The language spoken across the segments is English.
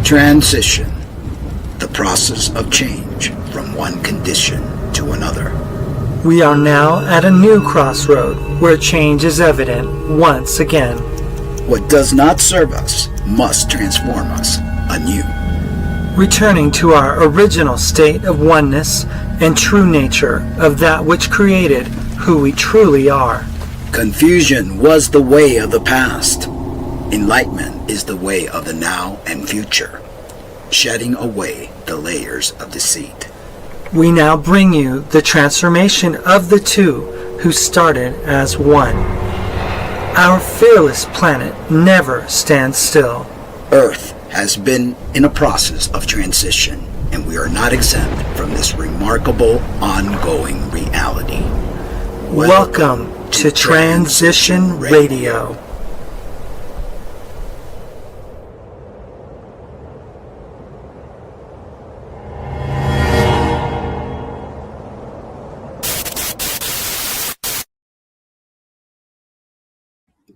Transition, the process of change from one condition to another. We are now at a new crossroad where change is evident once again. What does not serve us must transform us anew. Returning to our original state of oneness and true nature of that which created who we truly are. Confusion was the way of the past. Enlightenment is the way of the now and future, shedding away the layers of deceit. We now bring you the transformation of the two who started as one. Our fearless planet never stands still. Earth has been in a process of transition, and we are not exempt from this remarkable ongoing reality. Welcome to Transition Radio.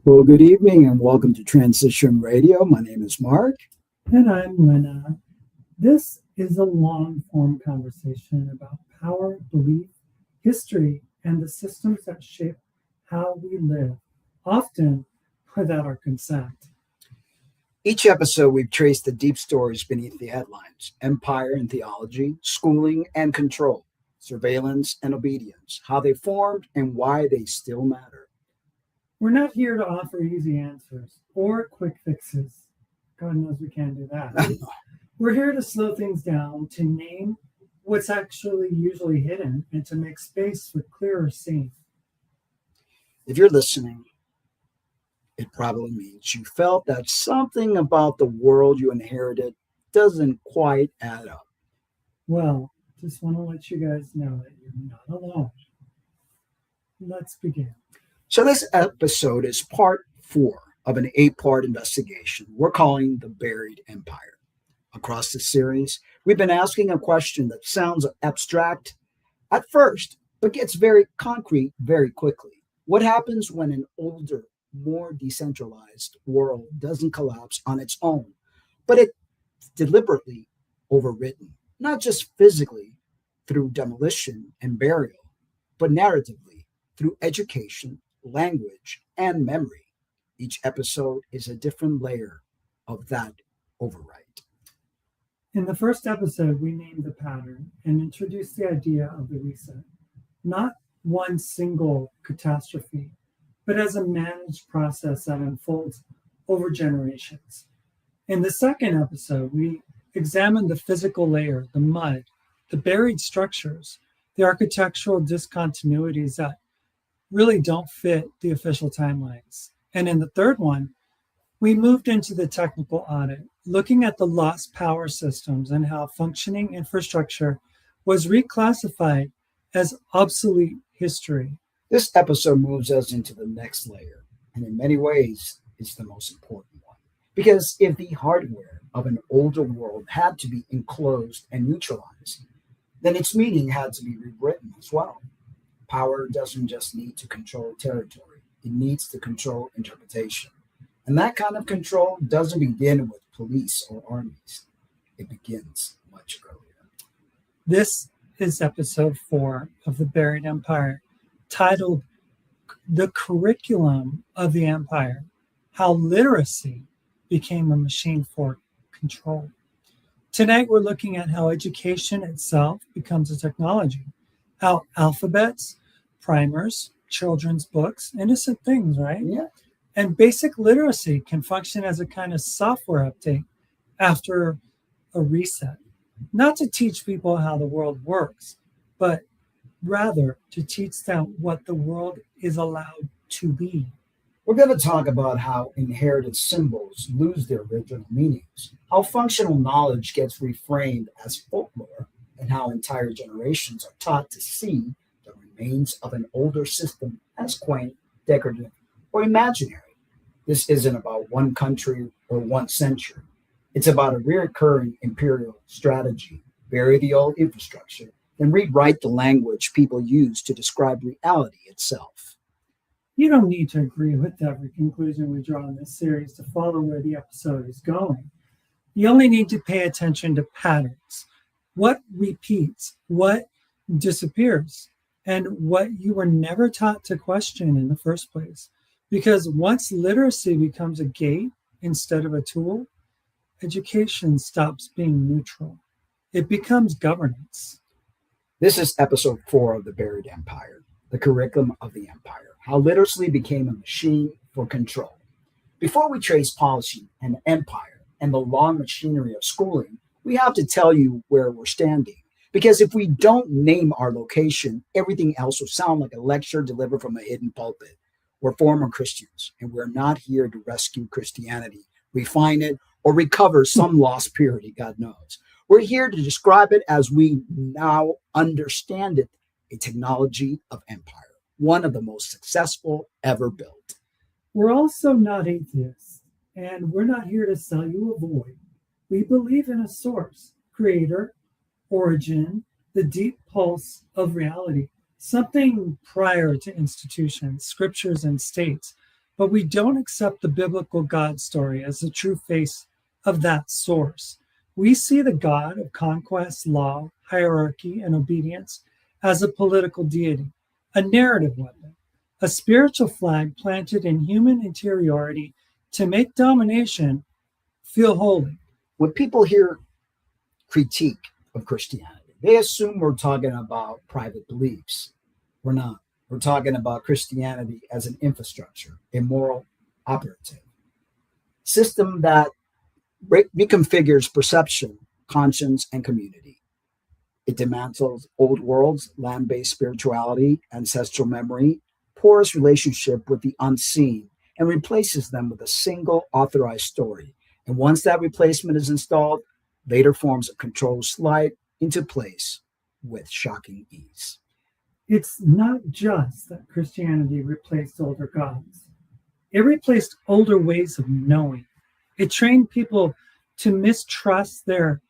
Well, good evening and welcome to Transition Radio. My name is Mark. And I'm Lynna. This is a long-form conversation about power, belief, history, and the systems that shape how we live, often without our consent. Each episode, we've traced the deep stories beneath the headlines: empire and theology, schooling and control, surveillance and obedience, how they formed and why they still matter. We're not here to offer easy answers or quick fixes. God knows we can't do that. We're here to slow things down, to name what's actually usually hidden, and to make space for clearer seeing. If you're listening, it probably means you felt that something about the world you inherited doesn't quite add up. Well, just want to let you guys know that you're not alone. Let's begin. So this episode is part 4 of an 8-part investigation we're calling The Buried Empire. Across the series, we've been asking a question that sounds abstract at first, but gets very concrete very quickly. What happens when an older, more decentralized world doesn't collapse on its own, but it's deliberately overwritten, not just physically through demolition and burial, but narratively through education, language, and memory? Each episode is a different layer of that overwrite. In the first episode, we named the pattern and introduced the idea of the reset, not one single catastrophe, but as a managed process that unfolds over generations. In the second episode, we examined the physical layer, the mud, the buried structures, the architectural discontinuities that really don't fit the official timelines. And in the third one, we moved into the technical audit, looking at the lost power systems and how functioning infrastructure was reclassified as obsolete history. This episode moves us into the next layer, and in many ways, it's the most important one. Because if the hardware of an older world had to be enclosed and neutralized, then its meaning had to be rewritten as well. Power doesn't just need to control territory, it needs to control interpretation. And that kind of control doesn't begin with police or armies. It begins much earlier. This is episode 4 of The Buried Empire, titled The Curriculum of the Empire, How Literacy Became a Machine for Control. Tonight we're looking at how education itself becomes a technology, how alphabets, primers, children's books, innocent things, right? Yeah. And basic literacy can function as a kind of software update after a reset. Not to teach people how the world works, but rather to teach them what the world is allowed to be. We're going to talk about how inherited symbols lose their original meanings, how functional knowledge gets reframed as folklore, and how entire generations are taught to see the remains of an older system as quaint, decorative, or imaginary. This isn't about one country or one century. It's about a recurring imperial strategy: bury the old infrastructure and rewrite the language people use to describe reality itself. You don't need to agree with every conclusion we draw in this series to follow where the episode is going. You only need to pay attention to patterns. What repeats, what disappears, and what you were never taught to question in the first place. Because once literacy becomes a gate instead of a tool, education stops being neutral. It becomes governance. This is episode 4 of The Buried Empire, the curriculum of the empire, how literacy became a machine for control. Before we trace policy and empire and the long machinery of schooling, we have to tell you where we're standing. Because if we don't name our location, everything else will sound like a lecture delivered from a hidden pulpit. We're former Christians, and we're not here to rescue Christianity, refine it, or recover some lost purity, God knows. We're here to describe it as we now understand it, a technology of empire, one of the most successful ever built. We're also not atheists, and we're not here to sell you a void. We believe in a source, creator, origin, the deep pulse of reality, something prior to institutions, scriptures, and states. But we don't accept the biblical God story as the true face of that source. We see the God of conquest, law, hierarchy, and obedience as a political deity, a narrative weapon, a spiritual flag planted in human interiority to make domination feel holy. When people hear critique of Christianity, they assume we're talking about private beliefs. We're not. We're talking about Christianity as an infrastructure, a moral operative system that reconfigures perception, conscience, and community. It dismantles old worlds, land-based spirituality, ancestral memory, porous relationship with the unseen, and replaces them with a single authorized story. And once that replacement is installed, later forms of control slide into place with shocking ease. It's not just that Christianity replaced older gods. It replaced older ways of knowing. It trained people to mistrust their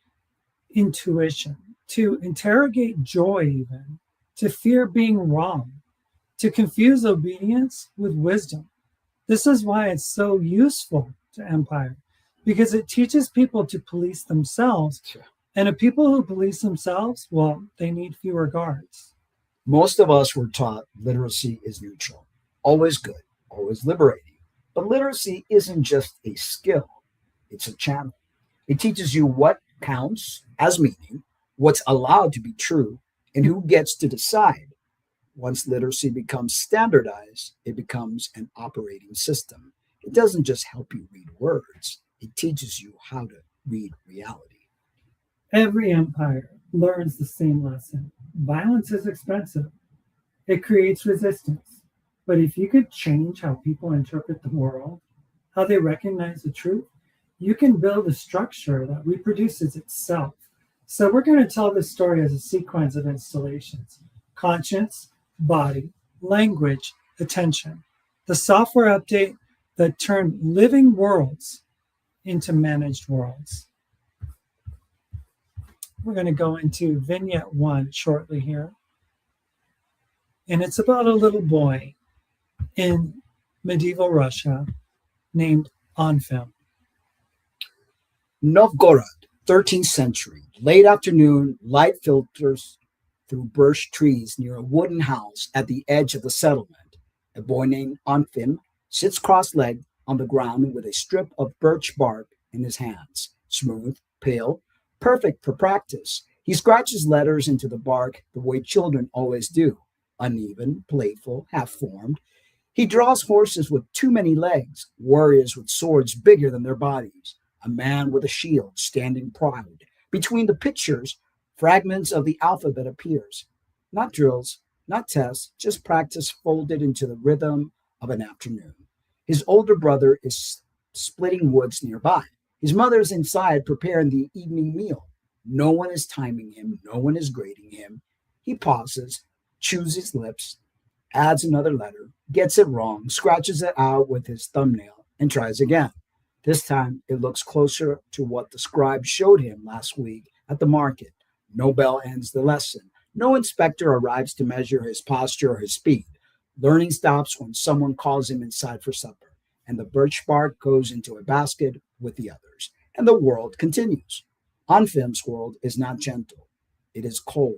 intuition, to interrogate joy even, to fear being wrong, to confuse obedience with wisdom. This is why it's so useful to empire, because it teaches people to police themselves. And if people who police themselves, well, they need fewer guards. Most of us were taught literacy is neutral, always good, always liberating. But literacy isn't just a skill, it's a channel. It teaches you what counts as meaning, what's allowed to be true, and who gets to decide. Once literacy becomes standardized, it becomes an operating system. It doesn't just help you read words, it teaches you how to read reality. Every empire learns the same lesson. Violence is expensive. It creates resistance. But if you could change how people interpret the world, how they recognize the truth, you can build a structure that reproduces itself. So we're going to tell this story as a sequence of installations: conscience, body, language, attention. The software update that turned living worlds into managed worlds. We're going to go into vignette 1 shortly here. And it's about a little boy in medieval Russia named Anfim. Novgorod, 13th century, late afternoon, light filters through birch trees near a wooden house at the edge of the settlement. A boy named Anfim sits cross-legged on the ground with a strip of birch bark in his hands, smooth, pale, perfect for practice. He scratches letters into the bark the way children always do, uneven, playful, half-formed. He draws horses with too many legs, warriors with swords bigger than their bodies, a man with a shield standing proud. Between the pictures, fragments of the alphabet appears. Not drills, not tests, just practice folded into the rhythm of an afternoon. His older brother is splitting woods nearby. His mother is inside preparing the evening meal. No one is timing him. No one is grading him. He pauses, chews his lips, adds another letter, gets it wrong, scratches it out with his thumbnail, and tries again. This time, it looks closer to what the scribe showed him last week at the market. No bell ends the lesson. No inspector arrives to measure his posture or his speed. Learning stops when someone calls him inside for supper, and the birch bark goes into a basket with the others. And the world continues. Anfim's world is not gentle. It is cold,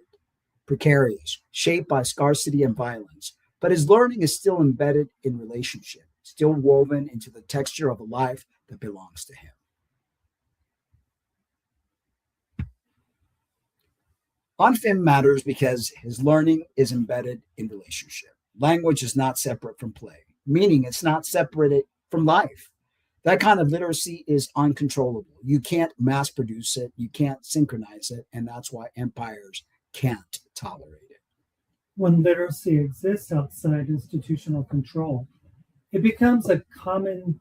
precarious, shaped by scarcity and violence. But his learning is still embedded in relationship, still woven into the texture of a life that belongs to him. Anfim matters because his learning is embedded in relationship. Language is not separate from play, meaning it's not separated from life. That kind of literacy is uncontrollable. You can't mass produce it, you can't synchronize it, and that's why empires can't tolerate it. When literacy exists outside institutional control, it becomes a common,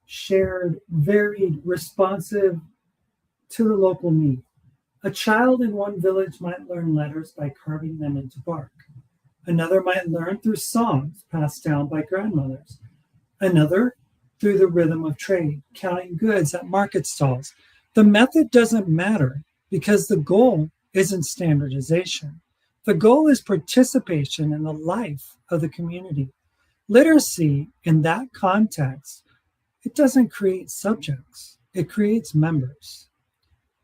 shared, varied, responsive to the local need. A child in one village might learn letters by carving them into bark. Another might learn through songs passed down by grandmothers. Another through the rhythm of trade, counting goods at market stalls. The method doesn't matter because the goal isn't standardization. The goal is participation in the life of the community. Literacy in that context, it doesn't create subjects, it creates members.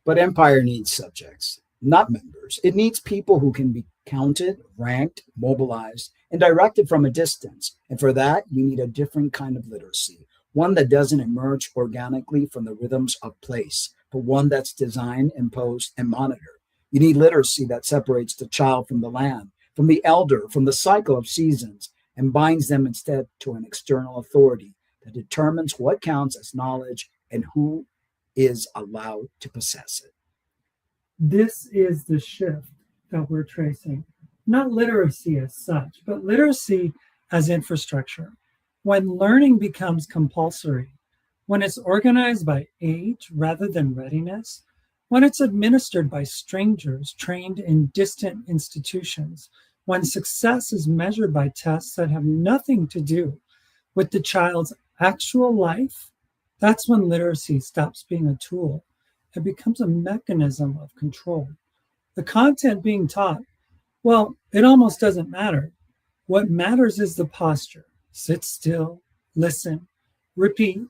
But empire needs subjects, not members. It needs people who can be counted, ranked, mobilized, and directed from a distance. And for that, you need a different kind of literacy, one that doesn't emerge organically from the rhythms of place, but one that's designed, imposed, and monitored. You need literacy that separates the child from the land, from the elder, from the cycle of seasons, and binds them instead to an external authority that determines what counts as knowledge and who is allowed to possess it. This is the shift that we're tracing. Not literacy as such, but literacy as infrastructure. When learning becomes compulsory, when it's organized by age rather than readiness, when it's administered by strangers trained in distant institutions, when success is measured by tests that have nothing to do with the child's actual life, that's when literacy stops being a tool. It becomes a mechanism of control. The content being taught, well, it almost doesn't matter. What matters is the posture. Sit still, listen, repeat,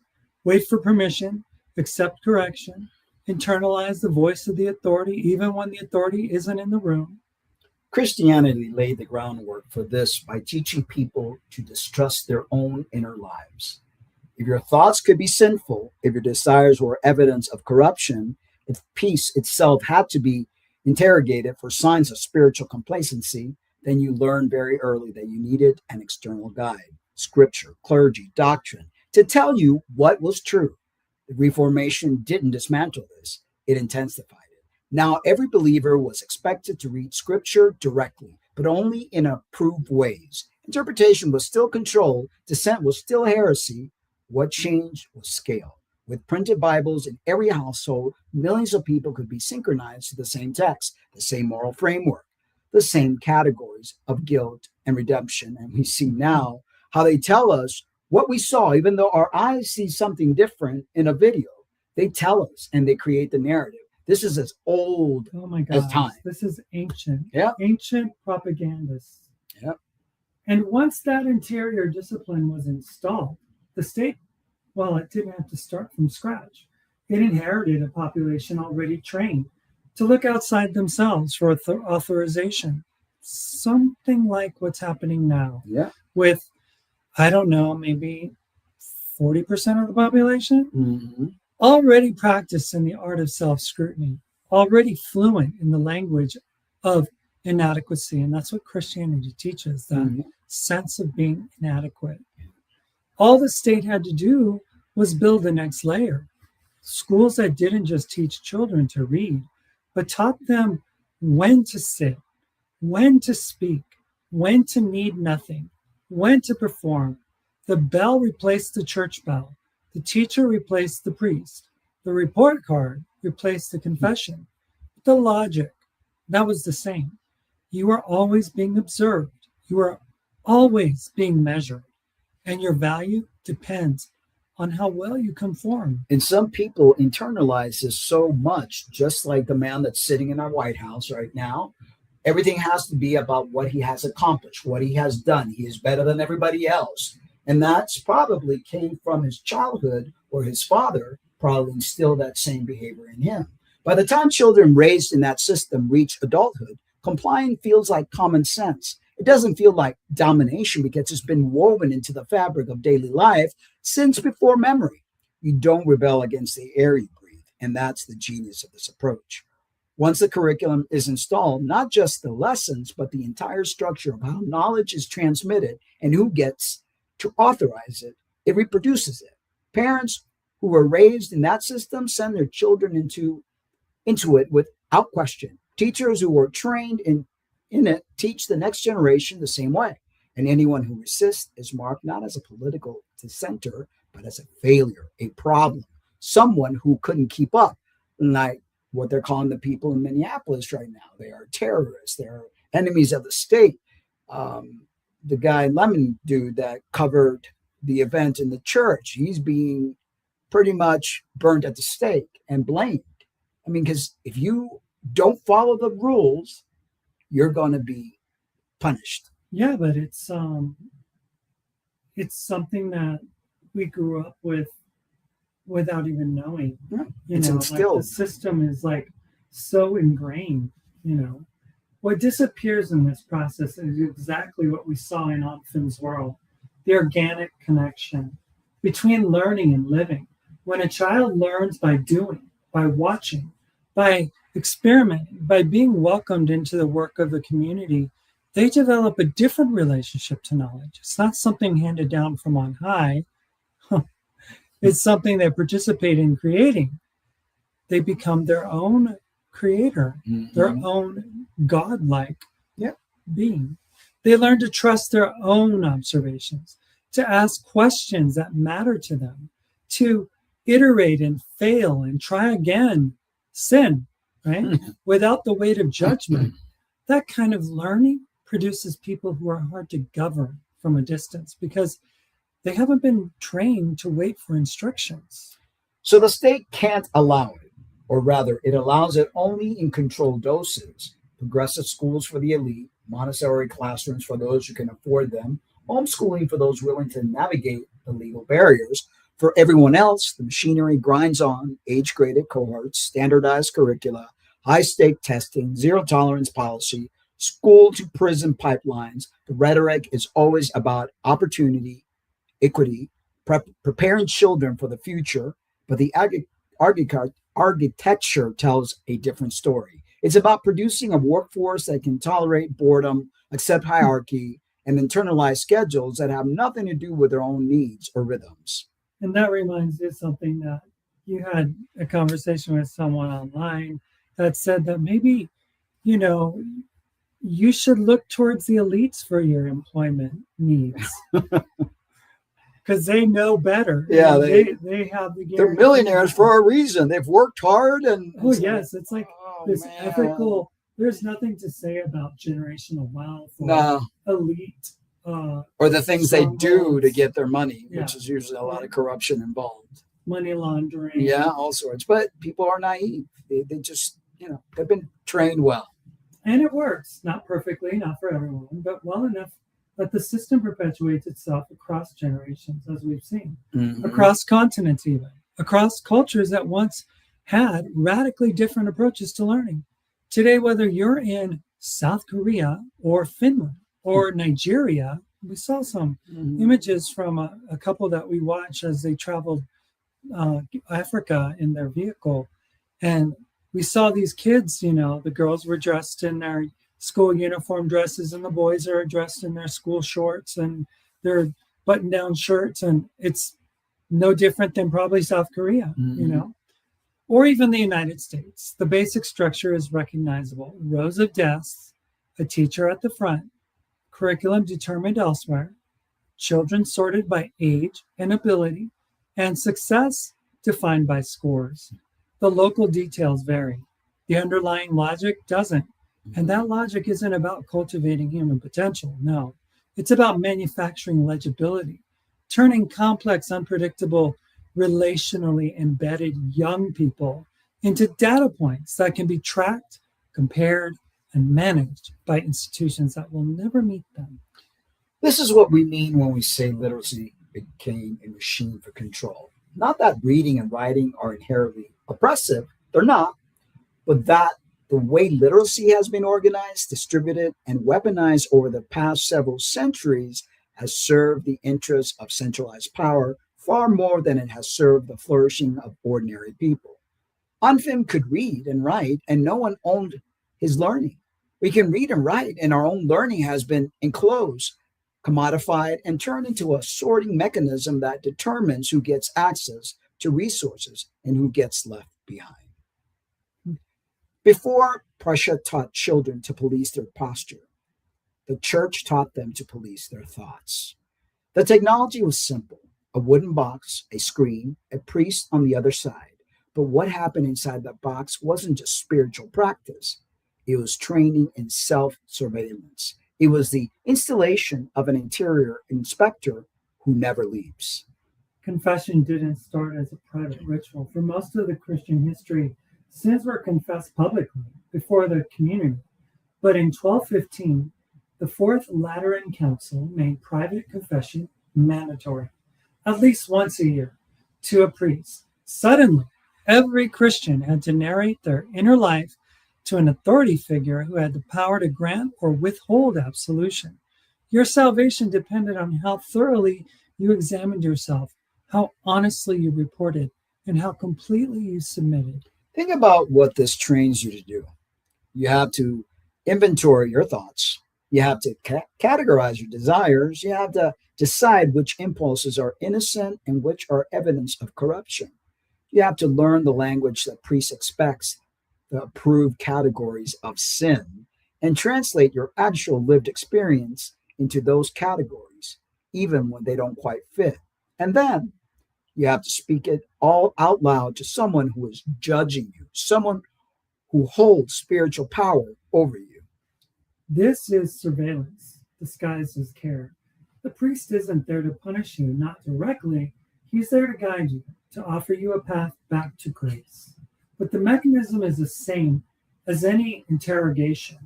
wait for permission, accept correction, internalize the voice of the authority even when the authority isn't in the room. Christianity laid the groundwork for this by teaching people to distrust their own inner lives. If your thoughts could be sinful, if your desires were evidence of corruption, if peace itself had to be interrogated for signs of spiritual complacency, then you learned very early that you needed an external guide, scripture, clergy, doctrine, to tell you what was true. The Reformation didn't dismantle this, it intensified it. Now, every believer was expected to read scripture directly, but only in approved ways. Interpretation was still controlled, dissent was still heresy. What changed was scale. With printed Bibles in every household, millions of people could be synchronized to the same text, the same moral framework, the same categories of guilt and redemption. And we see now how they tell us what we saw, even though our eyes see something different in a video. They tell us and they create the narrative. This is as old as time. This is ancient. Yeah. Ancient propagandists. Yeah. And once that interior discipline was installed, the state, well, it didn't have to start from scratch. It inherited a population already trained to look outside themselves for authorization. Something like what's happening now with, I don't know, maybe 40% of the population already practiced in the art of self-scrutiny, already fluent in the language of inadequacy. And that's what Christianity teaches, that sense of being inadequate. All the state had to do was build the next layer. Schools that didn't just teach children to read, but taught them when to sit, when to speak, when to need nothing, when to perform. The bell replaced the church bell. The teacher replaced the priest. The report card replaced the confession. The logic, that was the same. You are always being observed. You are always being measured. And your value depends on how well you conform. And some people internalize this so much, just like the man that's sitting in our White House right now. Everything has to be about what he has accomplished, what he has done. He is better than everybody else. And that's probably came from his childhood or his father, probably instill that same behavior in him. By the time children raised in that system reach adulthood, complying feels like common sense. It doesn't feel like domination because it's been woven into the fabric of daily life since before memory. You don't rebel against the air you breathe, and that's the genius of this approach. Once the curriculum is installed, not just the lessons, but the entire structure of how knowledge is transmitted and who gets to authorize it, it reproduces it. Parents who were raised in that system send their children into it without question. Teachers who were trained in it teach the next generation the same way. And anyone who resists is marked not as a political dissenter, but as a failure, a problem, someone who couldn't keep up. Like what they're calling the people in Minneapolis right now. They are terrorists. They are enemies of the state. The guy, Lemon dude, that covered the event in the church, he's being pretty much burnt at the stake and blamed. I mean, because if you don't follow the rules, you're going to be punished. Yeah, but it's something that we grew up with without even knowing. Yeah, it's instilled. Like the system is like so ingrained. What disappears in this process is exactly what we saw in Opfin's world: the organic connection between learning and living. When a child learns by doing, by watching, by experimenting, by being welcomed into the work of the community, they develop a different relationship to knowledge. It's not something handed down from on high. It's something they participate in creating. They become their own creator, their own godlike being. They learn to trust their own observations, to ask questions that matter to them, to iterate and fail and try again, sin, right? Without the weight of judgment. That kind of learning produces people who are hard to govern from a distance because they haven't been trained to wait for instructions. So the state can't allow it, or rather, it allows it only in controlled doses. Progressive schools for the elite, Montessori classrooms for those who can afford them, homeschooling for those willing to navigate the legal barriers. For everyone else, the machinery grinds on, age-graded cohorts, standardized curricula, high-stake testing, zero-tolerance policy, school-to-prison pipelines. The rhetoric is always about opportunity, equity, preparing children for the future, but the architecture tells a different story. It's about producing a workforce that can tolerate boredom, accept hierarchy, and internalize schedules that have nothing to do with their own needs or rhythms. And that reminds me of something that you had a conversation with someone online that said that maybe, you should look towards the elites for your employment needs. Because they know better. Yeah, they have the guarantee. They're millionaires for a reason. They've worked hard and yes, it's like this ethical. There's nothing to say about generational wealth or elite or the things they do to get their money, which is usually a lot of corruption involved. Money laundering. Yeah, all sorts. But people are naive. They just, they've been trained well. And it works, not perfectly, not for everyone, but well enough that the system perpetuates itself across generations, as we've seen, across continents even, across cultures that once had radically different approaches to learning. Today, whether you're in South Korea or Finland or Nigeria, we saw some images from a couple that we watched as they traveled Africa in their vehicle. And we saw these kids, the girls were dressed in their school uniform dresses and the boys are dressed in their school shorts and their button-down shirts. And it's no different than probably South Korea, or even the United States. The basic structure is recognizable. Rows of desks, a teacher at the front, curriculum determined elsewhere, children sorted by age and ability, and success defined by scores. The local details vary. The underlying logic doesn't. And that logic isn't about cultivating human potential. No, it's about manufacturing legibility, turning complex, unpredictable, relationally embedded young people into data points that can be tracked, compared, and managed by institutions that will never meet them. This is what we mean when we say literacy became a machine for control. Not that reading and writing are inherently oppressive, they're not, but that the way literacy has been organized, distributed, and weaponized over the past several centuries has served the interests of centralized power far more than it has served the flourishing of ordinary people. Unfim could read and write, and no one owned his learning. We can read and write, and our own learning has been enclosed, commodified, and turned into a sorting mechanism that determines who gets access to resources and who gets left behind. Before Prussia taught children to police their posture, the church taught them to police their thoughts. The technology was simple: a wooden box, a screen, a priest on the other side. But what happened inside that box wasn't just spiritual practice. It was training in self-surveillance. It was the installation of an interior inspector who never leaves. Confession didn't start as a private ritual. For most of the Christian history, sins were confessed publicly before the community. But in 1215, the Fourth Lateran Council made private confession mandatory, at least once a year, to a priest. Suddenly, every Christian had to narrate their inner life to an authority figure who had the power to grant or withhold absolution. Your salvation depended on how thoroughly you examined yourself, how honestly you reported, and how completely you submitted. Think about what this trains you to do. You have to inventory your thoughts. You have to categorize your desires. You have to decide which impulses are innocent and which are evidence of corruption. You have to learn the language that priest expects, the approved categories of sin, and translate your actual lived experience into those categories, even when they don't quite fit. And then you have to speak it all out loud to someone who is judging you, someone who holds spiritual power over you. This is surveillance disguised as care. The priest isn't there to punish you, not directly. He's there to guide you, to offer you a path back to grace. But the mechanism is the same as any interrogation.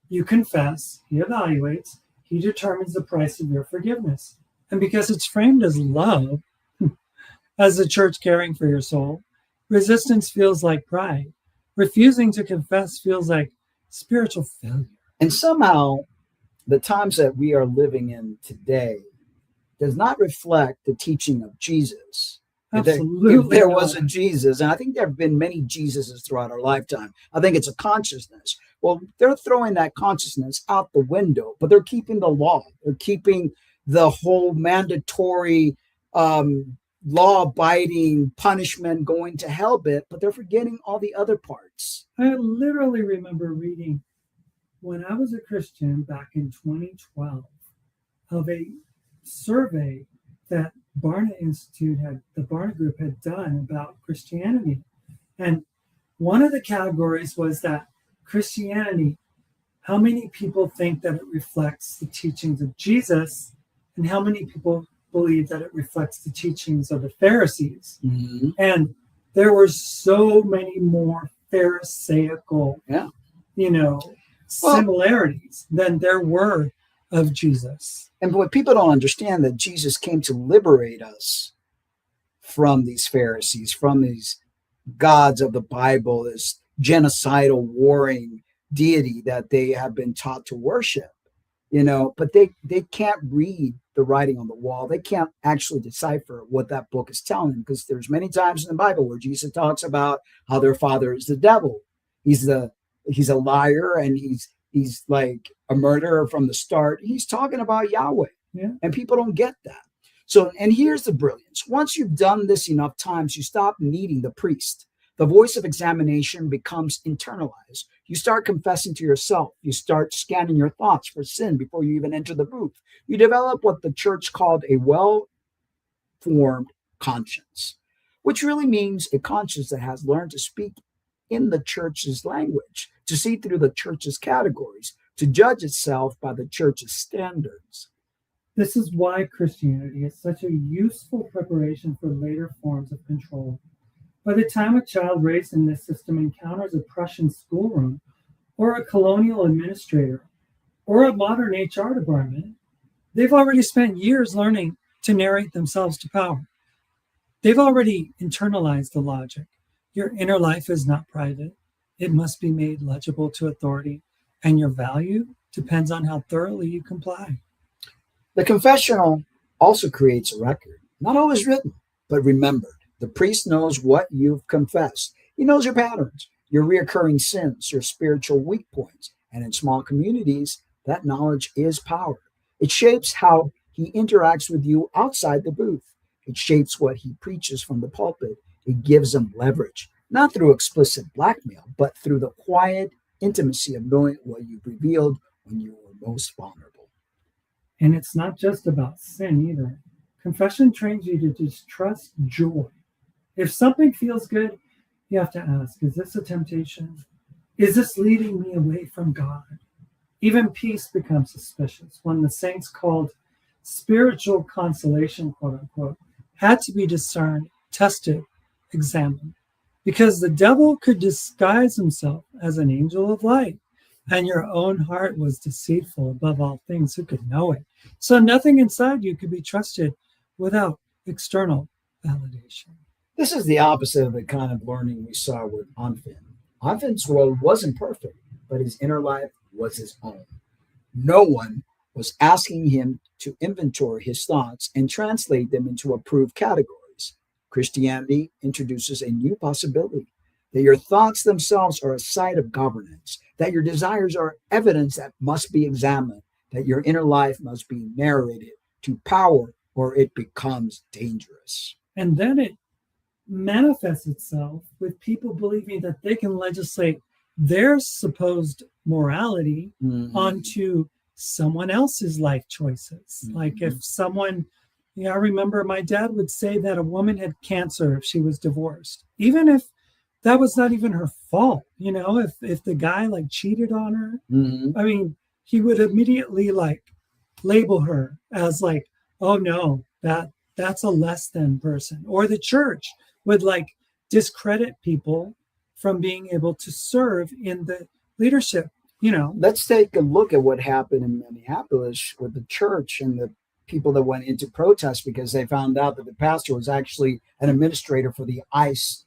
You confess, he evaluates, he determines the price of your forgiveness. And because it's framed as love, as the church caring for your soul, resistance feels like pride. Refusing to confess feels like spiritual failure. And somehow, the times that we are living in today does not reflect the teaching of Jesus. Absolutely. If there was a Jesus, and I think there have been many Jesuses throughout our lifetime, I think it's a consciousness. Well, they're throwing that consciousness out the window, but they're keeping the law. They're keeping the whole mandatory law-abiding punishment going to hell bit, but they're forgetting all the other parts. I literally remember reading when I was a Christian back in 2012 of a survey that the Barna Group had done about Christianity. And one of the categories was that Christianity, how many people think that it reflects the teachings of Jesus, and how many people believe that it reflects the teachings of the Pharisees. Mm-hmm. And there were so many more Pharisaical, similarities than there were of Jesus. And what people don't understand, that Jesus came to liberate us from these Pharisees, from these gods of the Bible, this genocidal, warring deity that they have been taught to worship. But they can't read the writing on the wall. They can't actually decipher what that book is telling them, because there's many times in the Bible where Jesus talks about how their father is the devil. He's a liar, and he's like a murderer from the start. He's talking about Yahweh, and people don't get that. So, and here's the brilliance. Once you've done this enough times, you stop needing the priest. The voice of examination becomes internalized. You start confessing to yourself. You start scanning your thoughts for sin before you even enter the booth. You develop what the church called a well-formed conscience, which really means a conscience that has learned to speak in the church's language, to see through the church's categories, to judge itself by the church's standards. This is why Christianity is such a useful preparation for later forms of control. By the time a child raised in this system encounters a Prussian schoolroom, or a colonial administrator, or a modern HR department, they've already spent years learning to narrate themselves to power. They've already internalized the logic. Your inner life is not private. It must be made legible to authority, and your value depends on how thoroughly you comply. The confessional also creates a record, not always written, but remembered. The priest knows what you've confessed. He knows your patterns, your reoccurring sins, your spiritual weak points. And in small communities, that knowledge is power. It shapes how he interacts with you outside the booth. It shapes what he preaches from the pulpit. It gives him leverage, not through explicit blackmail, but through the quiet intimacy of knowing what you've revealed when you were most vulnerable. And it's not just about sin either. Confession trains you to distrust joy. If something feels good, you have to ask, is this a temptation? Is this leading me away from God? Even peace becomes suspicious when the saints called spiritual consolation, quote unquote, had to be discerned, tested, examined, because the devil could disguise himself as an angel of light, and your own heart was deceitful above all things. Who could know it? So nothing inside you could be trusted without external validation. This is the opposite of the kind of learning we saw with Anfinn. Anfinn's world wasn't perfect, but his inner life was his own. No one was asking him to inventory his thoughts and translate them into approved categories. Christianity introduces a new possibility, that your thoughts themselves are a site of governance, that your desires are evidence that must be examined, that your inner life must be narrated to power or it becomes dangerous. And then it manifests itself with people believing that they can legislate their supposed morality onto someone else's life choices. Like if someone, I remember my dad would say that a woman had cancer if she was divorced, even if that was not even her fault. If the guy like cheated on her, I mean, he would immediately like label her as like, oh no, that's a less than person. Or the church would like discredit people from being able to serve in the leadership. Let's take a look at what happened in Minneapolis with the church and the people that went into protest because they found out that the pastor was actually an administrator for the ICE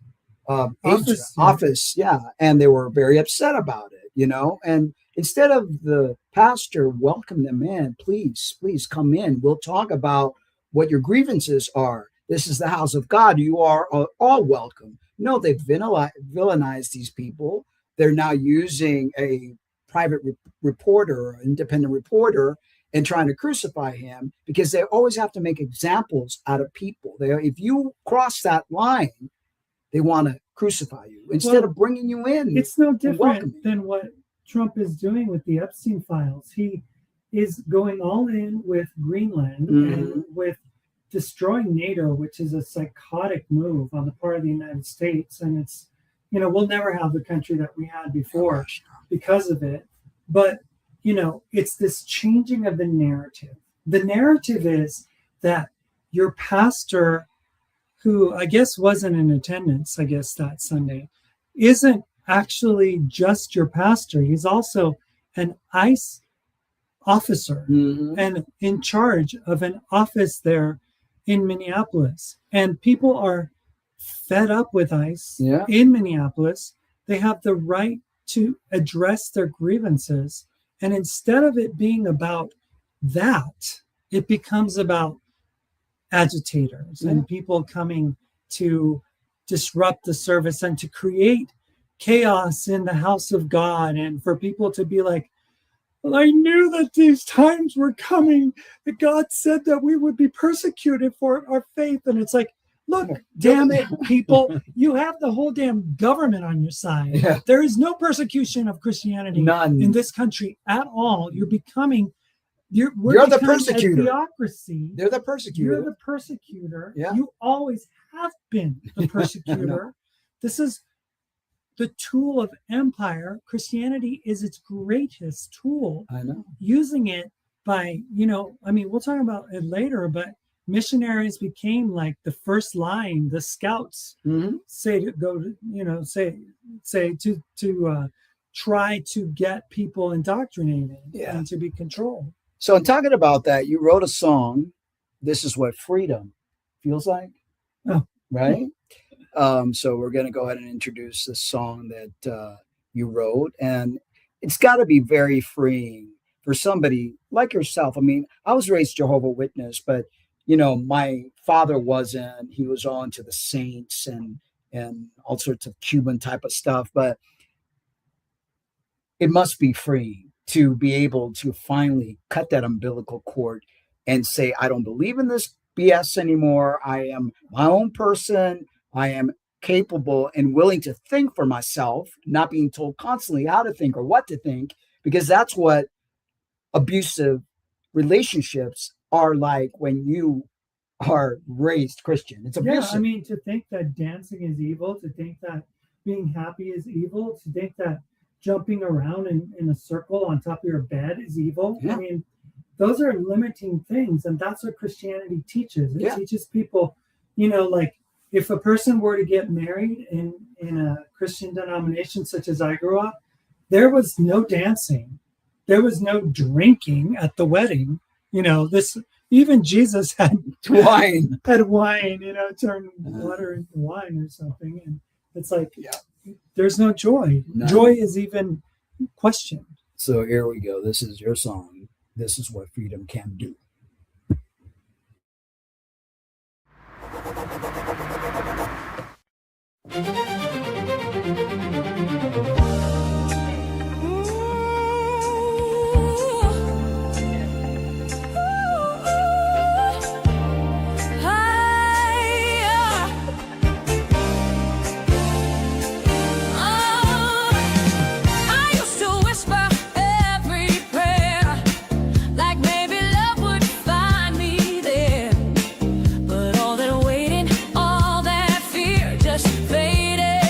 office. And they were very upset about it, and instead of the pastor welcome them in, please come in, we'll talk about what your grievances are. This is the house of God. You are all welcome. No, they've villainized these people. They're now using a private reporter or independent reporter and trying to crucify him because they always have to make examples out of people. If you cross that line, they want to crucify you instead of bringing you in. It's no different than what Trump is doing with the Epstein files. He is going all in with Greenland and with destroying NATO, which is a psychotic move on the part of the United States. And it's, we'll never have the country that we had before because of it. But, it's this changing of the narrative. The narrative is that your pastor, who I guess wasn't in attendance, that Sunday, isn't actually just your pastor. He's also an ICE officer and in charge of an office there in Minneapolis. And people are fed up with ICE in Minneapolis. They have the right to address their grievances. And instead of it being about that, it becomes about agitators and people coming to disrupt the service and to create chaos in the house of God, and for people to be like, well, I knew that these times were coming, that God said that we would be persecuted for our faith. And it's like, look, damn it, people, you have the whole damn government on your side. Yeah. There is no persecution of Christianity in this country at all. You're becoming You're the persecutor. Theocracy. They're the persecutor. You're the persecutor. Yeah. You always have been the persecutor. This is the tool of empire. Christianity is its greatest tool. I know. Using it by, we'll talk about it later, but missionaries became like the first line, the scouts say to go to, say to try to get people indoctrinated and to be controlled. So in talking about that, you wrote a song, This Is What Freedom Feels Like. Oh, right? So we're going to go ahead and introduce this song that you wrote, and it's got to be very freeing for somebody like yourself. I mean, I was raised Jehovah Witness, but my father wasn't. He was on to the saints and all sorts of Cuban type of stuff. But it must be freeing to be able to finally cut that umbilical cord and say, I don't believe in this BS anymore. I am my own person. I am capable and willing to think for myself, not being told constantly how to think or what to think, because that's what abusive relationships are like when you are raised Christian. It's abusive. Yeah, I mean, to think that dancing is evil, to think that being happy is evil, to think that jumping around in a circle on top of your bed is evil. Yeah. I mean, those are limiting things, and that's what Christianity teaches. It teaches people, like if a person were to get married in a Christian denomination such as I grew up, there was no dancing. There was no drinking at the wedding. Even Jesus had wine. Turned water into wine or something. And it's like, there's no joy. No. Joy is even questioned. So here we go. This is your song. This is what freedom can do. All that fear just faded.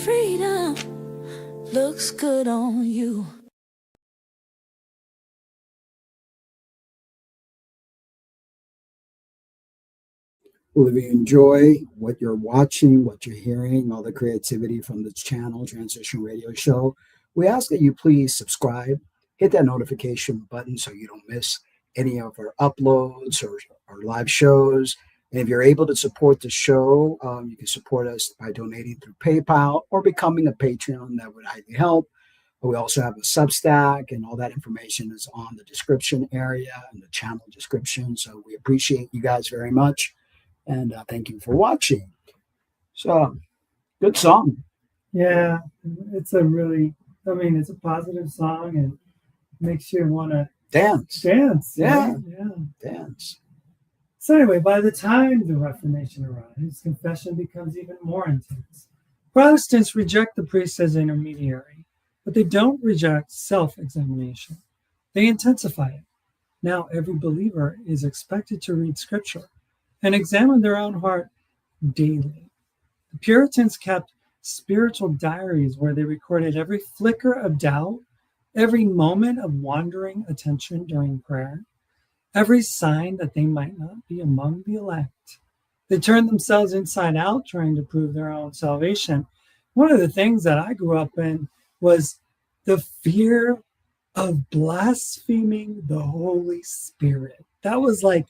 Freedom looks good on you. Well, if you enjoy what you're watching, what you're hearing, all the creativity from this channel, Transition Radio Show, we ask that you please subscribe, hit that notification button so you don't miss any of our uploads or our live shows. And if you're able to support the show, you can support us by donating through PayPal or becoming a Patreon. That would highly help. We also have a Substack, and all that information is on the description area and the channel description. So we appreciate you guys very much. And thank you for watching. So, good song. Yeah, it's it's a positive song and makes you want to Dance. Yeah. Dance. So anyway, by the time the Reformation arrives, confession becomes even more intense. Protestants reject the priest as intermediary, but they don't reject self-examination. They intensify it. Now every believer is expected to read Scripture and examine their own heart daily. The Puritans kept spiritual diaries where they recorded every flicker of doubt, every moment of wandering attention during prayer, every sign that they might not be among the elect. They turned themselves inside out trying to prove their own salvation. One of the things that I grew up in was the fear of blaspheming the Holy Spirit. That was like,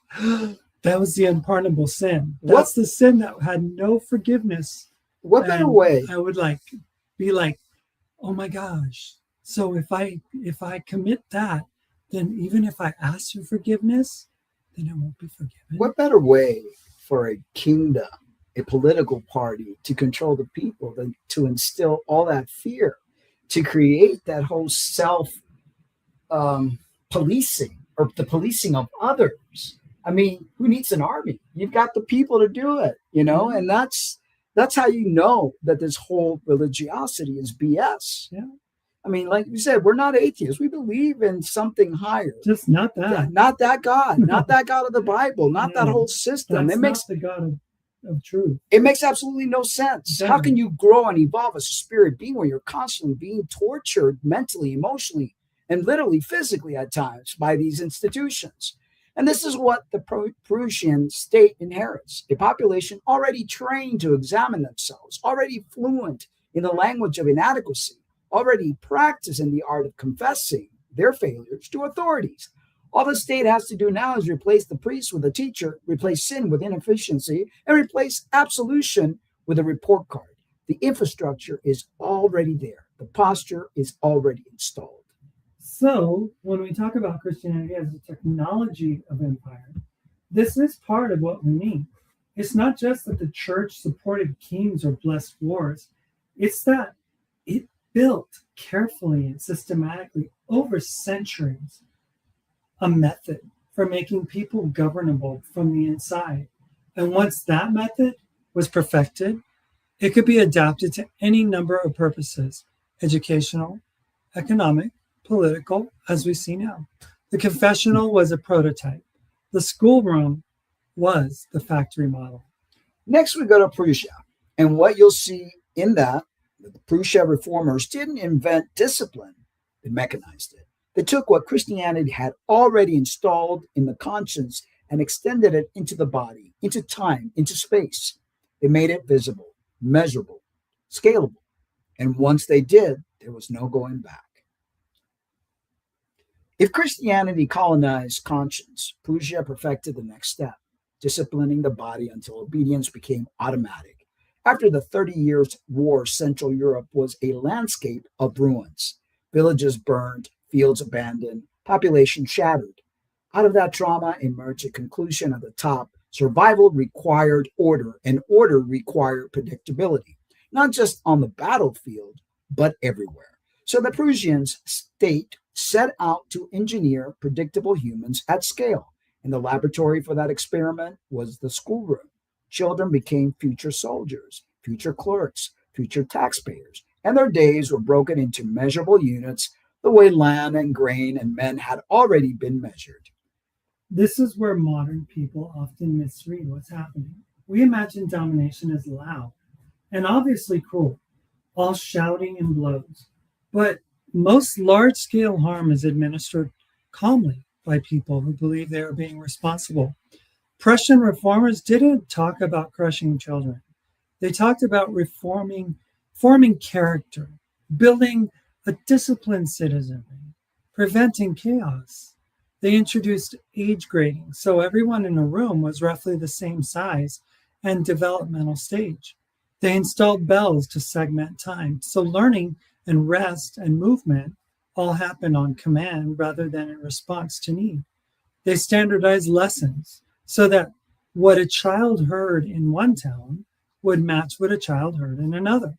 that was the unpardonable sin. That's the sin that had no forgiveness. What better way? I would be like, oh my gosh. So if I commit that, then even if I ask for forgiveness, then I won't be forgiven. What better way for a kingdom, a political party, to control the people than to instill all that fear, to create that whole self-policing or the policing of others? I mean, who needs an army? You've got the people to do it, and that's how you know that this whole religiosity is BS. Yeah. I mean, like you said, we're not atheists. We believe in something higher. Just not that. Not that God. Not that God of the Bible. Not that whole system. That's not the God of truth. It makes absolutely no sense. Yeah. How can you grow and evolve as a spirit being when you're constantly being tortured mentally, emotionally, and literally physically at times by these institutions? And this is what the Prussian state inherits: a population already trained to examine themselves, already fluent in the language of inadequacy, already practicing the art of confessing their failures to authorities. All the state has to do now is replace the priest with a teacher, replace sin with inefficiency, and replace absolution with a report card. The infrastructure is already there. The posture is already installed. So when we talk about Christianity as a technology of empire, this is part of what we mean. It's not just that the church supported kings or blessed wars. It's that it built carefully and systematically over centuries a method for making people governable from the inside. And once that method was perfected, it could be adapted to any number of purposes: educational, economic, political, as we see now. The confessional was a prototype. The schoolroom was the factory model. Next, we go to Prussia. And what you'll see in that, the Prussia reformers didn't invent discipline, they mechanized it. They took what Christianity had already installed in the conscience and extended it into the body, into time, into space. They made it visible, measurable, scalable. And once they did, there was no going back. If Christianity colonized conscience, Prussia perfected the next step, disciplining the body until obedience became automatic. After the 30 Years' War, Central Europe was a landscape of ruins. Villages burned, fields abandoned, population shattered. Out of that trauma emerged a conclusion at the top: survival required order, and order required predictability, not just on the battlefield, but everywhere. So the Prussian state set out to engineer predictable humans at scale. And the laboratory for that experiment was the schoolroom. Children became future soldiers, future clerks, future taxpayers, and their days were broken into measurable units the way land and grain and men had already been measured. This is where modern people often misread what's happening. We imagine domination as loud and obviously cruel. all shouting and blows. But most large-scale harm is administered calmly by people who believe they are being responsible. Prussian reformers didn't talk about crushing children. They talked about forming character, building a disciplined citizenry, preventing chaos. They introduced age grading, so everyone in a room was roughly the same size and developmental stage. They installed bells to segment time, so learning and rest and movement all happen on command rather than in response to need. They standardized lessons so that what a child heard in one town would match what a child heard in another.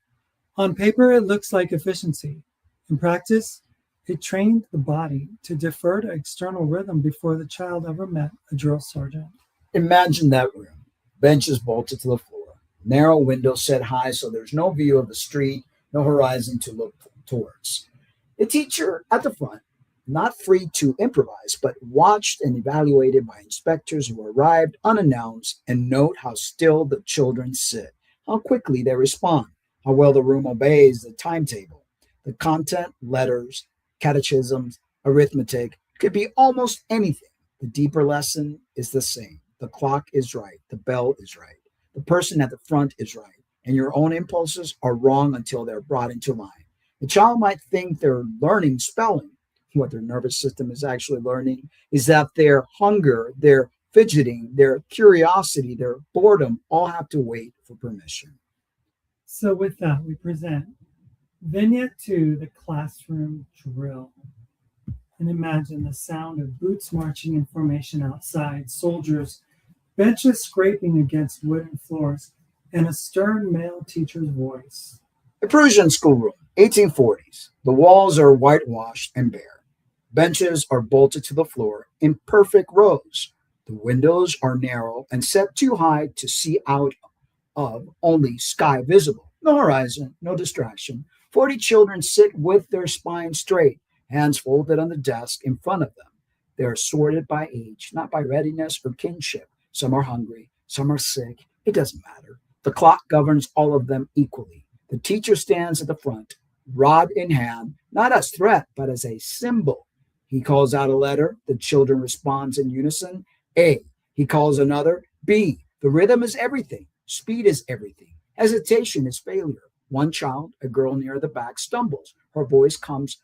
On paper, it looks like efficiency. In practice, it trained the body to defer to external rhythm before the child ever met a drill sergeant. Imagine that room. Benches bolted to the floor. Narrow windows set high so there's no view of the street, no horizon to look towards. The teacher at the front, not free to improvise, but watched and evaluated by inspectors who arrived unannounced and note how still the children sit, how quickly they respond, how well the room obeys the timetable. The content, letters, catechisms, arithmetic, could be almost anything. The deeper lesson is the same. The clock is right. The bell is right. The person at the front is right. And your own impulses are wrong until they're brought into line. The child might think they're learning spelling. What their nervous system is actually learning is that their hunger, their fidgeting, their curiosity, their boredom all have to wait for permission. So with that, we present Vignette 2, the classroom drill. And imagine the sound of boots marching in formation outside, soldiers, benches scraping against wooden floors, and a stern male teacher's voice. The Prussian schoolroom, 1840s. The walls are whitewashed and bare. Benches are bolted to the floor in perfect rows. The windows are narrow and set too high to see out of, only sky visible. No horizon, no distraction. 40 children sit with their spines straight, hands folded on the desk in front of them. They are sorted by age, not by readiness or kinship. Some are hungry, some are sick. It doesn't matter. The clock governs all of them equally. The teacher stands at the front, rod in hand, not as threat, but as a symbol. He calls out a letter. The children respond in unison. A. He calls another. B. The rhythm is everything. Speed is everything. Hesitation is failure. One child, a girl near the back, stumbles. Her voice comes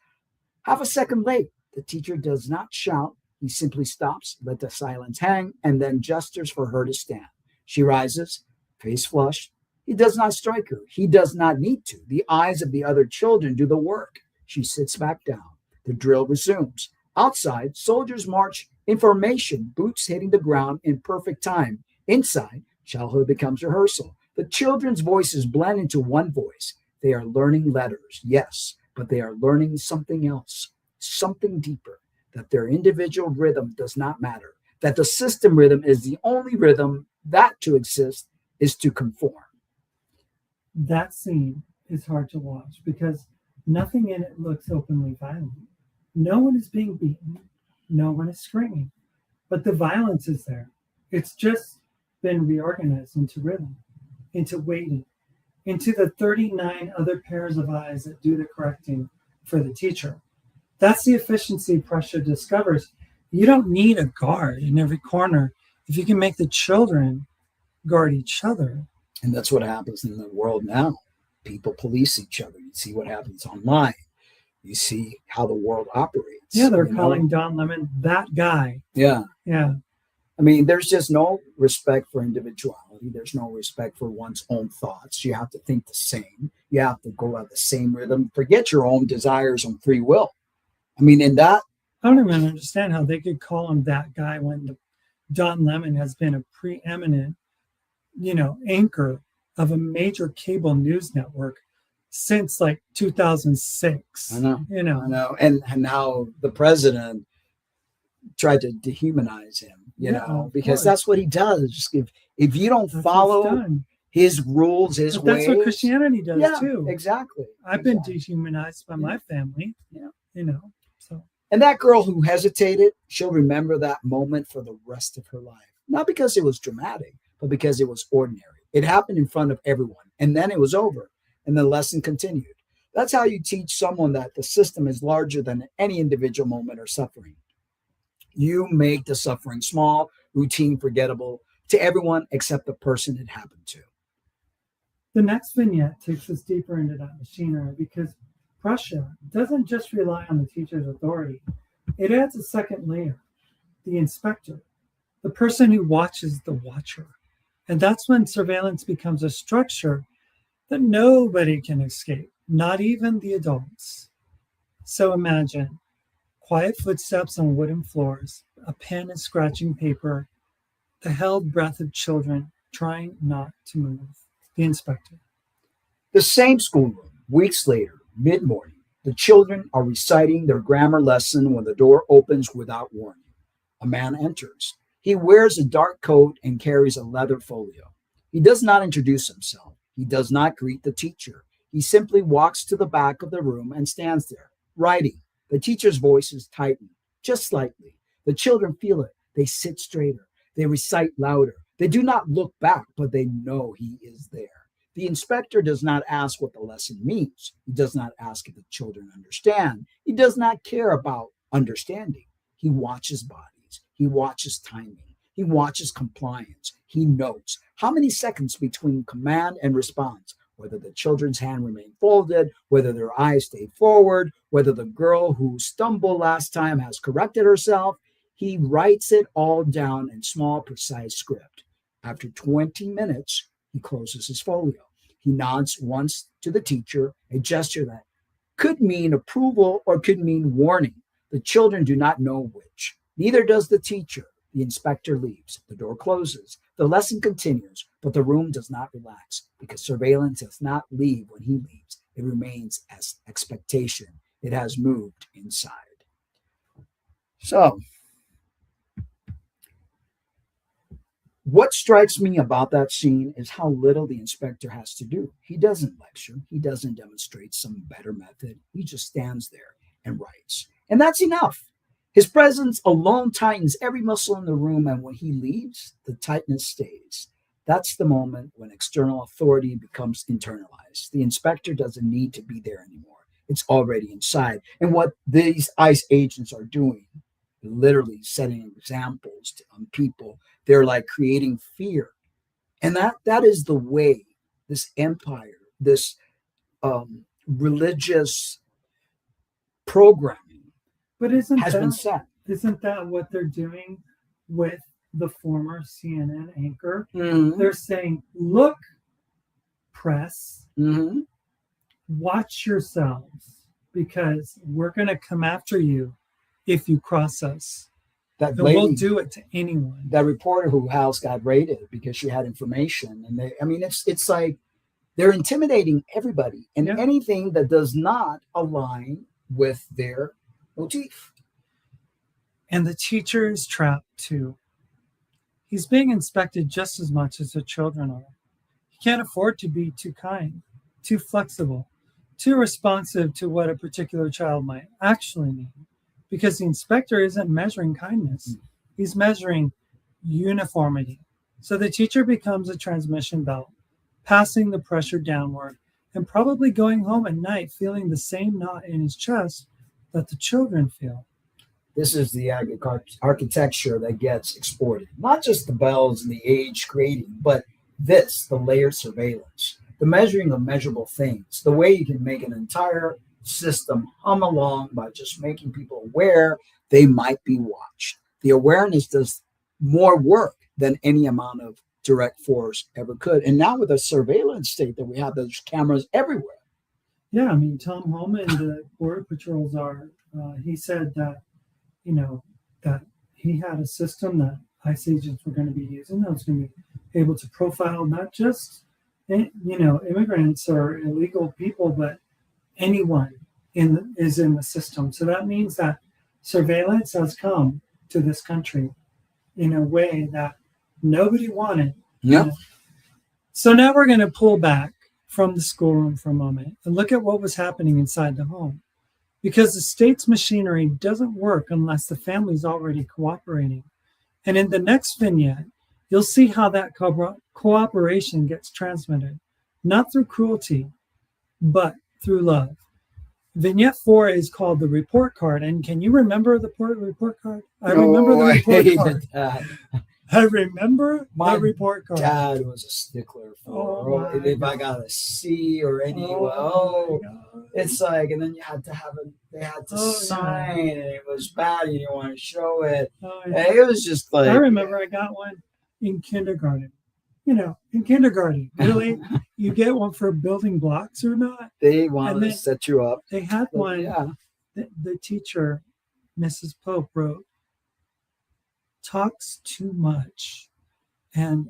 half a second late. The teacher does not shout. He simply stops, let the silence hang, and then gestures for her to stand. She rises, face flushed. He does not strike her. He does not need to. The eyes of the other children do the work. She sits back down. The drill resumes. Outside, soldiers march in formation, boots hitting the ground in perfect time. Inside, childhood becomes rehearsal. The children's voices blend into one voice. They are learning letters, yes, but they are learning something else, something deeper, that their individual rhythm does not matter, that the system rhythm is the only rhythm, that to exist is to conform. That scene is hard to watch because nothing in it looks openly violent. No one is being beaten. No one is screaming. But the violence is there. It's just been reorganized into rhythm, into waiting, into the 39 other pairs of eyes that do the correcting for the teacher. That's the efficiency Prussia discovers. You don't need a guard in every corner if you can make the children guard each other. And that's what happens in the world now. People police each other. You see what happens online. You see how the world operates. Yeah, they're calling Don Lemon that guy. Yeah. Yeah. I mean, there's just no respect for individuality. There's no respect for one's own thoughts. You have to think the same. You have to go at the same rhythm. Forget your own desires and free will. I mean, in that... I don't even understand how they could call him that guy when Don Lemon has been a preeminent, anchor of a major cable news network since like 2006. I know. And now the president tried to dehumanize him, because that's what he does. If you don't follow his rules, his ways. That's what Christianity does too. Exactly. I've been dehumanized by my family. So. And that girl who hesitated, she'll remember that moment for the rest of her life. Not because it was dramatic, but because it was ordinary. It happened in front of everyone. And then it was over. and the lesson continued. That's how you teach someone that the system is larger than any individual moment or suffering. You make the suffering small, routine, forgettable to everyone except the person it happened to. The next vignette takes us deeper into that machinery because Prussia doesn't just rely on the teacher's authority. It adds a second layer, the inspector, the person who watches the watcher. And that's when surveillance becomes a structure that nobody can escape, not even the adults. So imagine quiet footsteps on wooden floors, a pen is scratching paper, the held breath of children trying not to move. The inspector. The same schoolroom, weeks later, mid-morning. The children are reciting their grammar lesson when the door opens without warning. A man enters. He wears a dark coat and carries a leather folio. He does not introduce himself. He does not greet the teacher. He simply walks to the back of the room and stands there, writing. The teacher's voice is tightened, just slightly. The children feel it. They sit straighter. They recite louder. They do not look back, but they know he is there. The inspector does not ask what the lesson means. He does not ask if the children understand. He does not care about understanding. He watches bodies. He watches timing. He watches compliance. He notes how many seconds between command and response, whether the children's hand remained folded, whether their eyes stayed forward, whether the girl who stumbled last time has corrected herself. He writes it all down in small, precise script. After 20 minutes, he closes his folio. He nods once to the teacher, a gesture that could mean approval or could mean warning. The children do not know which. Neither does the teacher. The inspector leaves. The door closes. The lesson continues, but the room does not relax because surveillance does not leave when he leaves. It remains as expectation. It has moved inside. So, what strikes me about that scene is how little the inspector has to do. He doesn't lecture. He doesn't demonstrate some better method. He just stands there and writes. And that's enough. His presence alone tightens every muscle in the room, and when he leaves, the tightness stays. That's the moment when external authority becomes internalized. The inspector doesn't need to be there anymore. It's already inside. And what these ICE agents are doing, literally setting examples on people, they're like creating fear. And that is the way this empire, this religious programming But has been set. Isn't that what they're doing with the former CNN anchor? Mm-hmm. They're saying, look, press, Mm-hmm. watch yourselves because we're going to come after you if you cross us. That And lady, we'll do it to anyone. that reporter whose house got raided because she had information, and it's like they're intimidating everybody and Yeah. anything that does not align with their motif. And the teacher is trapped too. He's being inspected just as much as the children are. He can't afford to be too kind, too flexible, too responsive to what a particular child might actually need. Because the inspector isn't measuring kindness. He's measuring uniformity. So the teacher becomes a transmission belt, passing the pressure downward and probably going home at night feeling the same knot in his chest that the children feel. This is the architecture that gets exported. Not just the bells and the age creating, but the layered surveillance, the measuring of measurable things, the way you can make an entire system hum along by just making people aware they might be watched. The awareness does more work than any amount of direct force ever could. And now with a surveillance state that we have, those cameras everywhere. Yeah, I mean, Tom Holman, the Border Patrol czar, he said that, that he had a system that ICE agents were going to be using that was going to be able to profile not just, immigrants or illegal people, but anyone is in the system. So that means that surveillance has come to this country in a way that nobody wanted. Yep. So now we're going to pull back from the schoolroom for a moment and look at what was happening inside the home. Because the state's machinery doesn't work unless the family's already cooperating. And in the next vignette, you'll see how that cooperation gets transmitted, not through cruelty, but through love. Vignette 4 is called the report card. And can you remember the report card? I remember the report card. That. I remember My the report card. Dad was a stickler for if I got a C or any. It's like, and then you had to they had to sign, and it was bad. You didn't want to show it. It was just like. I remember I got one in kindergarten. In kindergarten, really, you get one for building blocks or not? They wanted to set you up. They had one. Yeah. The teacher, Mrs. Pope, wrote, "Talks too much," and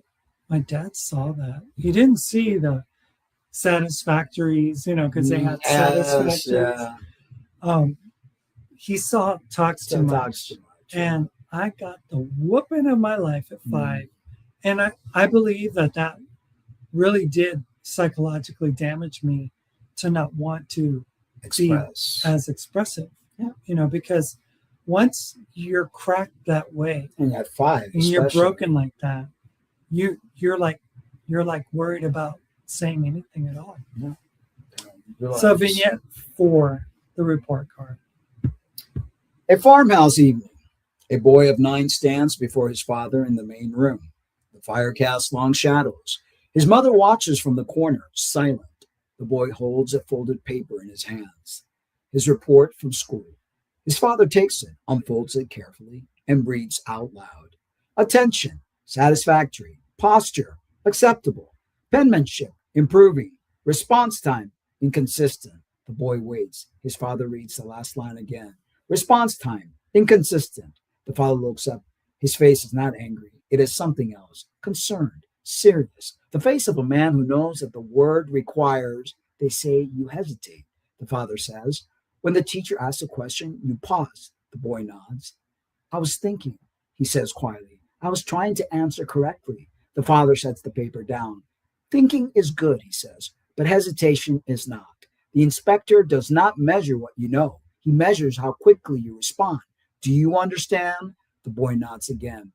my dad saw that. He didn't see the satisfactories, because they had satisfactories. Yeah. He saw talks too much, and I got the whooping of my life at 5. And I believe that really did psychologically damage me to not want to be as expressive. Yeah. Because once you're cracked that way, and at 5, and you're broken like that, you're like worried about saying anything at all. Yeah. So vignette 4, the report card. A farmhouse evening. A boy of 9 stands before his father in the main room. The fire casts long shadows. His mother watches from the corner, silent. The boy holds a folded paper in his hands. His report from school. His father takes it, unfolds it carefully, and reads out loud. Attention, satisfactory, posture, acceptable, penmanship, improving, response time, inconsistent. The boy waits. His father reads the last line again. Response time, inconsistent. The father looks up. His face is not angry. It is something else, concerned, serious. The face of a man who knows that the word requires, they say, you hesitate. The father says, when the teacher asks a question, you pause. The boy nods. I was thinking, he says quietly. I was trying to answer correctly. The father sets the paper down. Thinking is good, he says, but hesitation is not. The inspector does not measure what you know. He measures how quickly you respond. Do you understand? The boy nods again.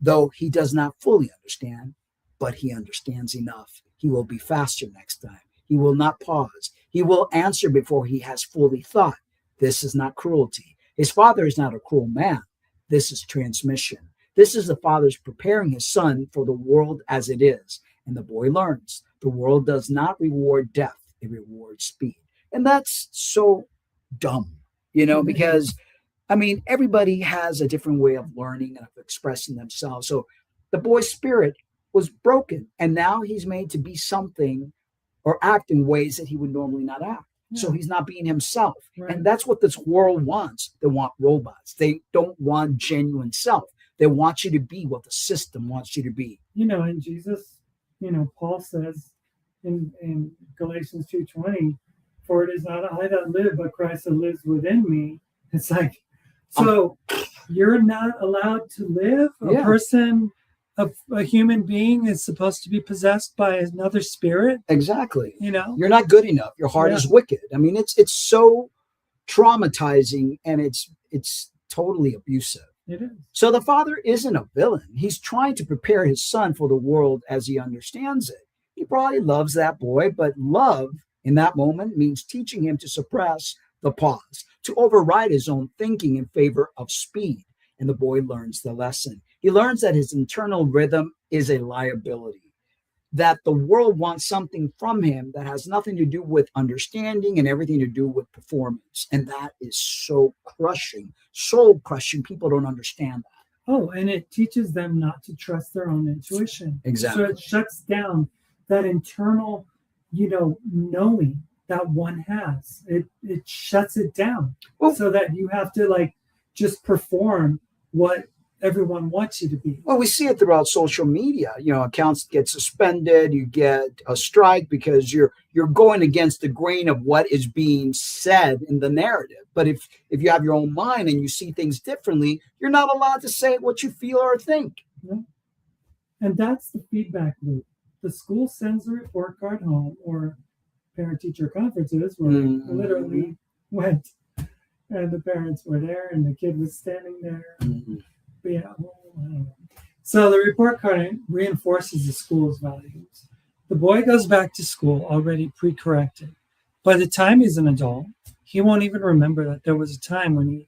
Though he does not fully understand, but he understands enough. He will be faster next time. He will not pause. He will answer before he has fully thought. This is not cruelty. His father is not a cruel man. This is transmission. This is the father's preparing his son for the world as it is. And the boy learns. The world does not reward depth. It rewards speed. And that's so dumb, because everybody has a different way of learning and of expressing themselves. So the boy's spirit was broken, and now he's made to be something or act in ways that he would normally not act. Yeah. So he's not being himself. Right. And that's what this world wants. They want robots. They don't want genuine self. They want you to be what the system wants you to be. And Jesus, Paul says in Galatians 2:20, for it is not I that live, but Christ that lives within me. It's like, so you're not allowed to live? A person, a human being is supposed to be possessed by another spirit? Exactly. You're not good enough. Your heart is wicked. It's so traumatizing, and it's totally abusive. It is. So the father isn't a villain. He's trying to prepare his son for the world as he understands it. He probably loves that boy, but love in that moment means teaching him to suppress the pause, to override his own thinking in favor of speed. And the boy learns the lesson. He learns that his internal rhythm is a liability, that the world wants something from him that has nothing to do with understanding and everything to do with performance. And that is so crushing, soul crushing. People don't understand that. Oh, and it teaches them not to trust their own intuition. Exactly. So it shuts down that internal, knowing that one has. It shuts it down so that you have to just perform what everyone wants you to be. Well, we see it throughout social media. Accounts get suspended, you get a strike because you're going against the grain of what is being said in the narrative. But if you have your own mind and you see things differently, you're not allowed to say what you feel or think. Yeah. And that's the feedback loop. The school sends the report card home, or parent-teacher conferences where I literally went, and the parents were there and the kid was standing there. Mm-hmm. But I don't know. So the report card reinforces the school's values. The boy goes back to school already pre-corrected. By the time he's an adult, he won't even remember that there was a time when he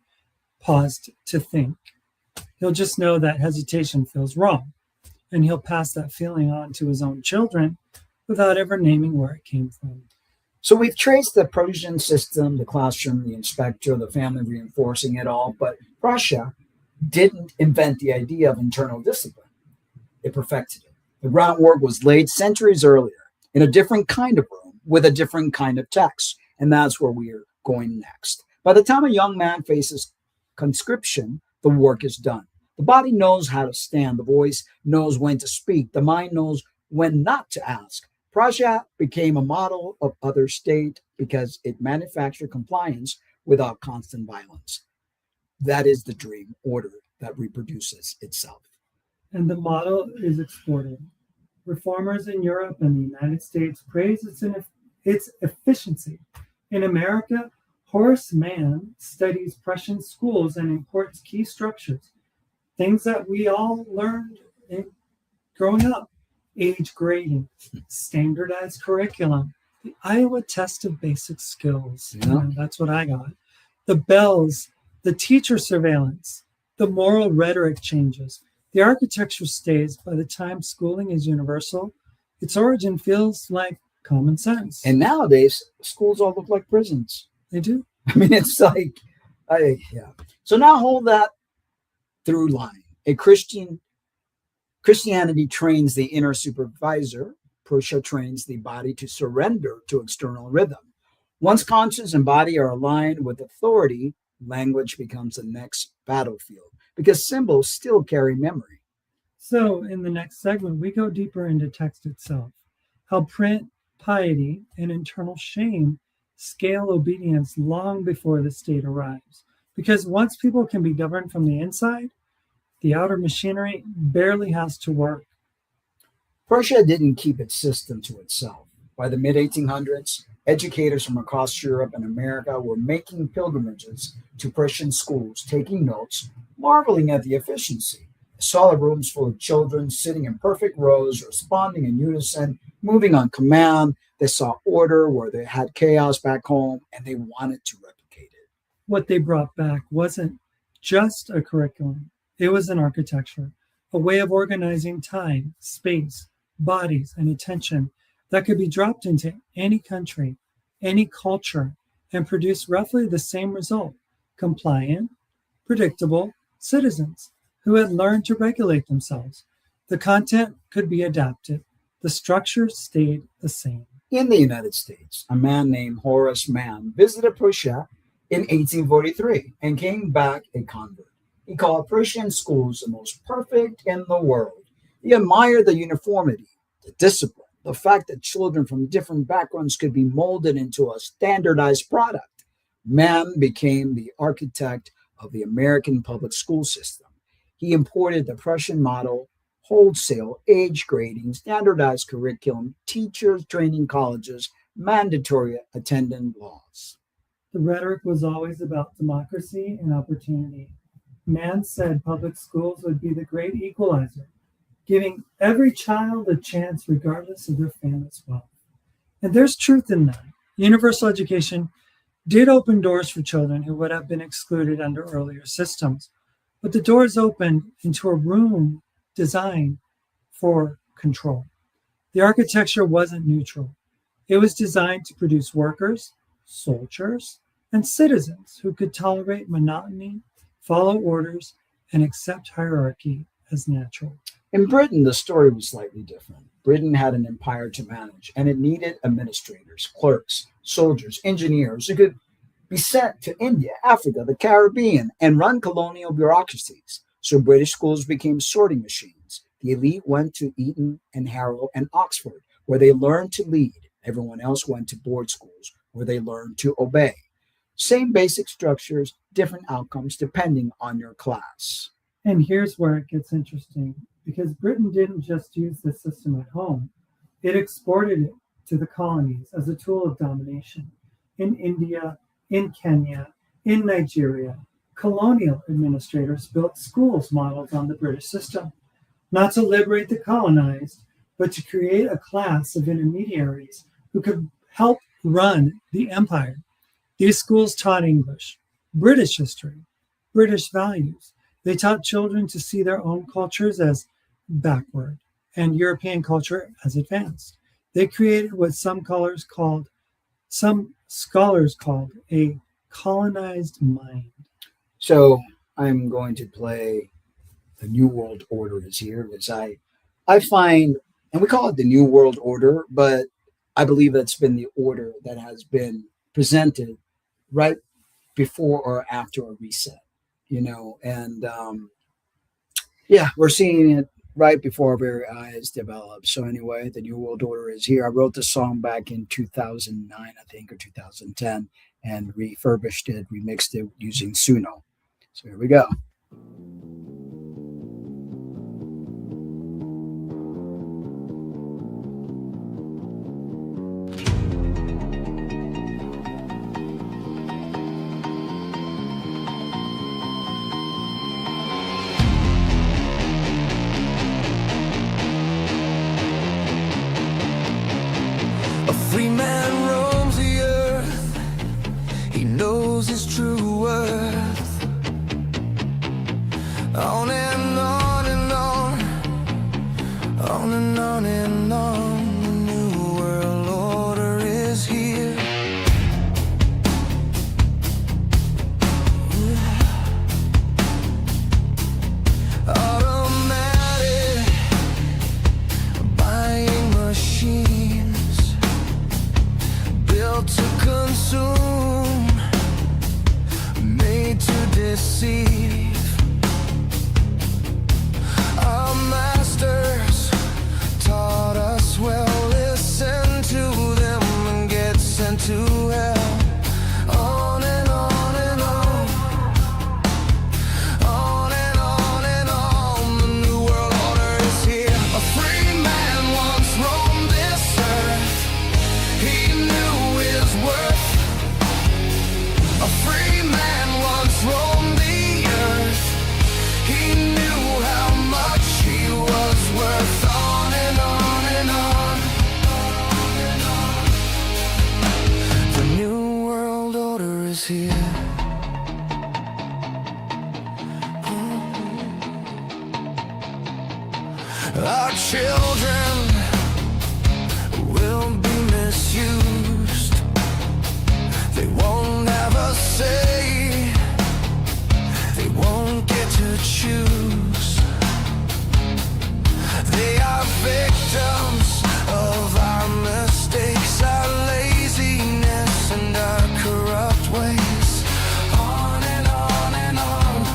paused to think. He'll just know that hesitation feels wrong, and he'll pass that feeling on to his own children without ever naming where it came from. So we've traced the Prussian system, the classroom, the inspector, the family reinforcing it all, but Prussia didn't invent the idea of internal discipline. It perfected it. The groundwork was laid centuries earlier in a different kind of room with a different kind of text, and that's where we're going next. By the time a young man faces conscription, the work is done. The body knows how to stand, the voice knows when to speak, the mind knows when not to ask. Prussia became a model of other state because it manufactured compliance without constant violence. That is the dream order that reproduces itself. And the model is exported. Reformers in Europe and the United States praise its efficiency. In America, Horace Mann studies Prussian schools and imports key structures, things that we all learned growing up. Age grading, standardized curriculum, the Iowa test of basic skills. Yeah. That's what I got. The bells, the teacher surveillance, the moral rhetoric changes. The architecture stays. By the time schooling is universal, its origin feels like common sense. And nowadays, schools all look like prisons. They do. I mean, it's like, yeah. So now hold that through line. Christianity trains the inner supervisor. Prussia trains the body to surrender to external rhythm. Once conscience and body are aligned with authority, language becomes the next battlefield because symbols still carry memory. So in the next segment, we go deeper into text itself, how print, piety, and internal shame scale obedience long before the state arrives. Because once people can be governed from the inside, the outer machinery barely has to work. Prussia didn't keep its system to itself. By the mid-1800s, educators from across Europe and America were making pilgrimages to Prussian schools, taking notes, marveling at the efficiency. They saw the rooms full of children sitting in perfect rows, responding in unison, moving on command. They saw order where they had chaos back home, and they wanted to replicate it. What they brought back wasn't just a curriculum. It was an architecture, a way of organizing time, space, bodies, and attention that could be dropped into any country, any culture, and produce roughly the same result: compliant, predictable citizens who had learned to regulate themselves. The content could be adapted. The structure stayed the same. In the United States, a man named Horace Mann visited Prussia in 1843 and came back a convert. He called Prussian schools the most perfect in the world. He admired the uniformity, the discipline, the fact that children from different backgrounds could be molded into a standardized product. Mann became the architect of the American public school system. He imported the Prussian model, wholesale age grading, standardized curriculum, teachers training colleges, mandatory attendance laws. The rhetoric was always about democracy and opportunity. Mann said public schools would be the great equalizer, giving every child a chance regardless of their family's wealth. And there's truth in that. Universal education did open doors for children who would have been excluded under earlier systems, but the doors opened into a room designed for control. The architecture wasn't neutral. It was designed to produce workers, soldiers, and citizens who could tolerate monotony, follow orders, and accept hierarchy as natural. In Britain, the story was slightly different. Britain had an empire to manage, and it needed administrators, clerks, soldiers, engineers who could be sent to India, Africa, the Caribbean, and run colonial bureaucracies. So British schools became sorting machines. The elite went to Eton and Harrow and Oxford, where they learned to lead. Everyone else went to board schools, where they learned to obey. Same basic structures, different outcomes depending on your class. And here's where it gets interesting, because Britain didn't just use this system at home. It exported it to the colonies as a tool of domination. In India, in Kenya, in Nigeria, colonial administrators built schools modeled on the British system, not to liberate the colonized, but to create a class of intermediaries who could help run the empire. These schools taught English, British history, British values. They taught children to see their own cultures as backward and European culture as advanced. They created what some scholars called a colonized mind. So I'm going to play the New World Order is here because I find, and we call it the New World Order, but I believe it's been the order that has been presented right before or after a reset, and yeah, we're seeing it right before our very eyes develop. So anyway, the New World Order is here. I wrote the song back in 2009, I think, or 2010, and refurbished it, remixed it using Suno. So here we go. A free man roams the earth. He knows his true worth. On and on and on. On and on and on. The new world order is here. Automatic buying machines built to consume, made to deceive. Our masters taught us well. Listen to them and get sent to hell. On and on and on. On and on and on. The new world order is here. A free man once roamed this earth. He knew his worth. A free man once roamed the earth. He knew how much he was worth. On and on and on. The new world order is here. Our children will be misused. They won't have a say. They won't get to choose. They are victims of our mistakes, our laziness, and our corrupt ways. On and on and on.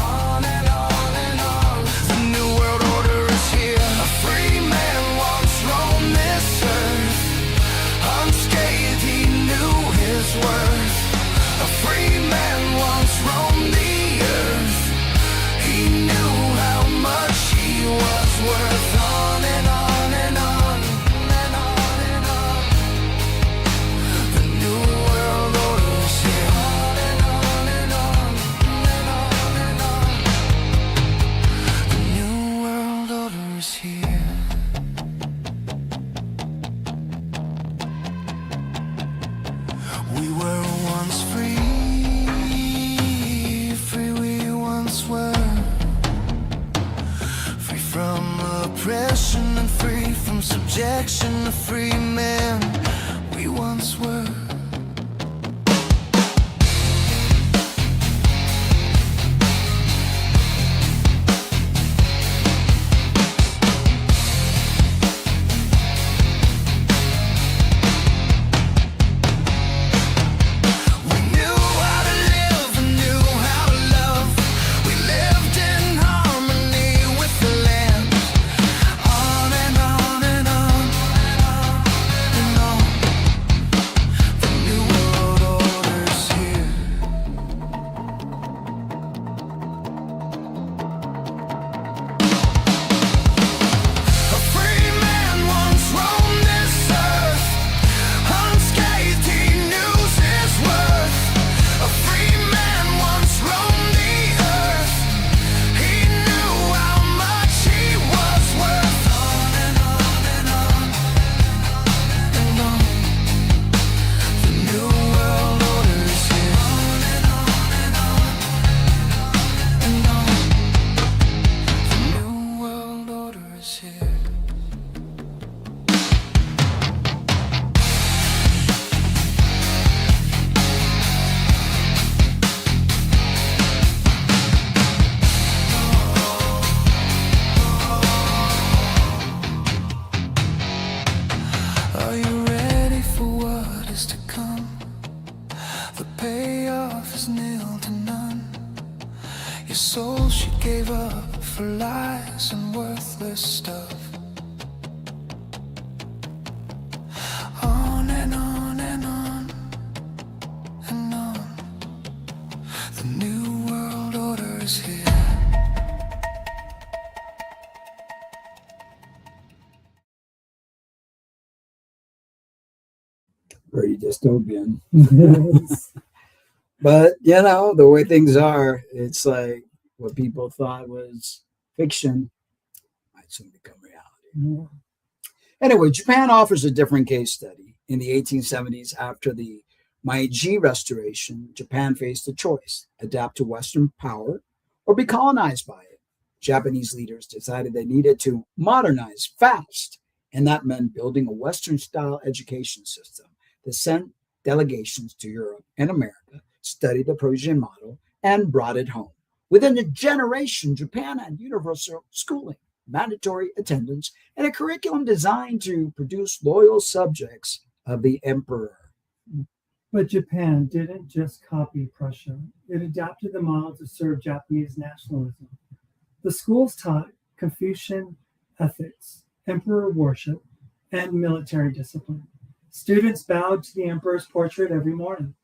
On and on and on. The new world order is here. A free man once roamed this earth. Unscathed, he knew his worth. A free man once roamed the earth. He knew how much he was worth. On and on and on. And on and on. The new world order is here. On and on and on. And on and on. The new world order is here. We were once free, free we once were. Free from oppression and free from subjection, a free man we once were. We knew how to live and knew how to love. We lived in harmony with the land. On and on and on and on. Your soul she gave up for lies and worthless stuff. On and on and on and on. The new world order is here. Pretty dystopian. Yes. But, you know, the way things are, it's like what people thought was fiction might soon become reality. Yeah. Anyway, Japan offers a different case study. In the 1870s, after the Meiji Restoration, Japan faced a choice: adapt to Western power or be colonized by it. Japanese leaders decided they needed to modernize fast, and that meant building a Western-style education system that sent delegations to Europe and America, studied the Prussian model, and brought it home. Within a generation, Japan had universal schooling, mandatory attendance, and a curriculum designed to produce loyal subjects of the emperor. But Japan didn't just copy Prussia. It adapted the model to serve Japanese nationalism. The schools taught Confucian ethics, emperor worship, and military discipline. Students bowed to the emperor's portrait every morning.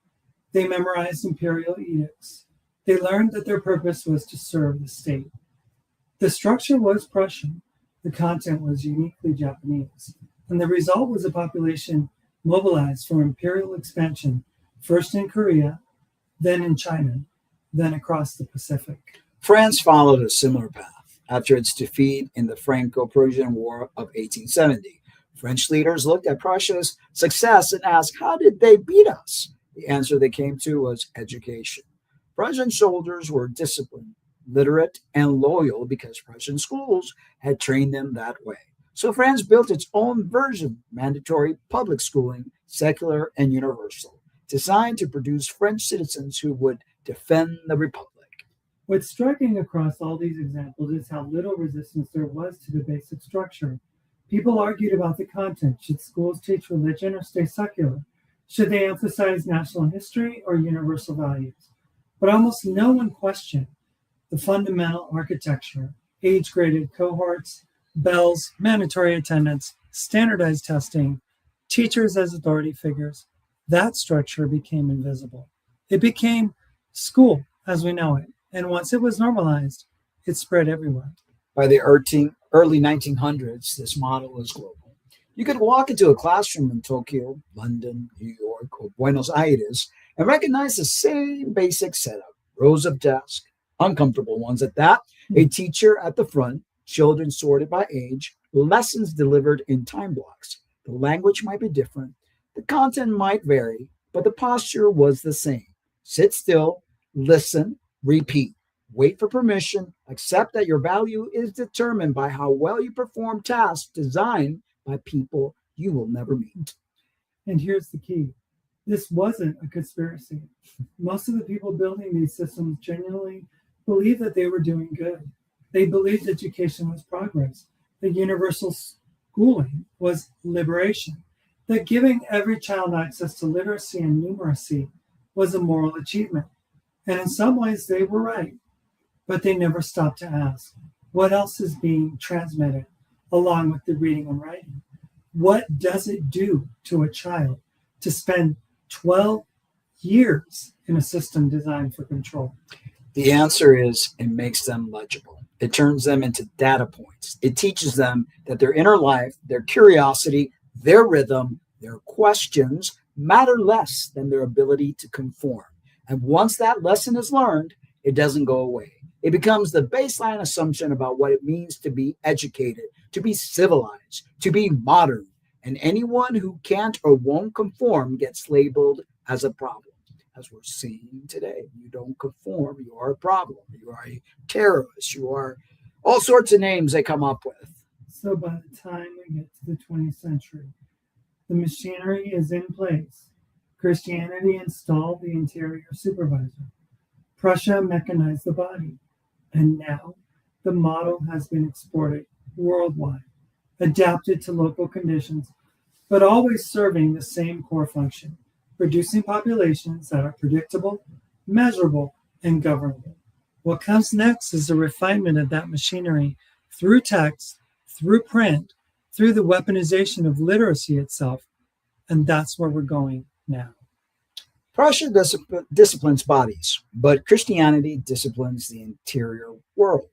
They memorized imperial edicts. They learned that their purpose was to serve the state. The structure was Prussian. The content was uniquely Japanese. And the result was a population mobilized for imperial expansion, first in Korea, then in China, then across the Pacific. France followed a similar path. After its defeat in the Franco-Prussian War of 1870, French leaders looked at Prussia's success and asked, how did they beat us? The answer they came to was education. Prussian soldiers were disciplined, literate, and loyal because Prussian schools had trained them that way. So France built its own version, mandatory public schooling, secular and universal, designed to produce French citizens who would defend the Republic. What's striking across all these examples is how little resistance there was to the basic structure. People argued about the content. Should schools teach religion or stay secular? Should they emphasize national history or universal values? But almost no one questioned the fundamental architecture, age-graded cohorts, bells, mandatory attendance, standardized testing, teachers as authority figures. That structure became invisible. It became school as we know it. And once it was normalized, it spread everywhere. By the early 1900s, this model was global. You could walk into a classroom in Tokyo, London, New York, or Buenos Aires and recognize the same basic setup. Rows of desks, uncomfortable ones at that, a teacher at the front, children sorted by age, lessons delivered in time blocks. The language might be different, the content might vary, but the posture was the same. Sit still, listen, repeat. Wait for permission. Accept that your value is determined by how well you perform tasks designed by people you will never meet. And here's the key. This wasn't a conspiracy. Most of the people building these systems genuinely believed that they were doing good. They believed education was progress, that universal schooling was liberation, that giving every child access to literacy and numeracy was a moral achievement. And in some ways, they were right. But they never stopped to ask, what else is being transmitted along with the reading and writing? What does it do to a child to spend 12 years in a system designed for control? The answer is it makes them legible. It turns them into data points. It teaches them that their inner life, their curiosity, their rhythm, their questions matter less than their ability to conform. And once that lesson is learned, it doesn't go away. It becomes the baseline assumption about what it means to be educated, to be civilized, to be modern. And anyone who can't or won't conform gets labeled as a problem. As we're seeing today, you don't conform, you are a problem. You are a terrorist. You are all sorts of names they come up with. So by the time we get to the 20th century, the machinery is in place. Christianity installed the interior supervisor. Prussia mechanized the body. And now the model has been exported worldwide, adapted to local conditions, but always serving the same core function, producing populations that are predictable, measurable, and governable. What comes next is the refinement of that machinery through text, through print, through the weaponization of literacy itself. And that's where we're going now. Prussia disciplines bodies, but Christianity disciplines the interior world.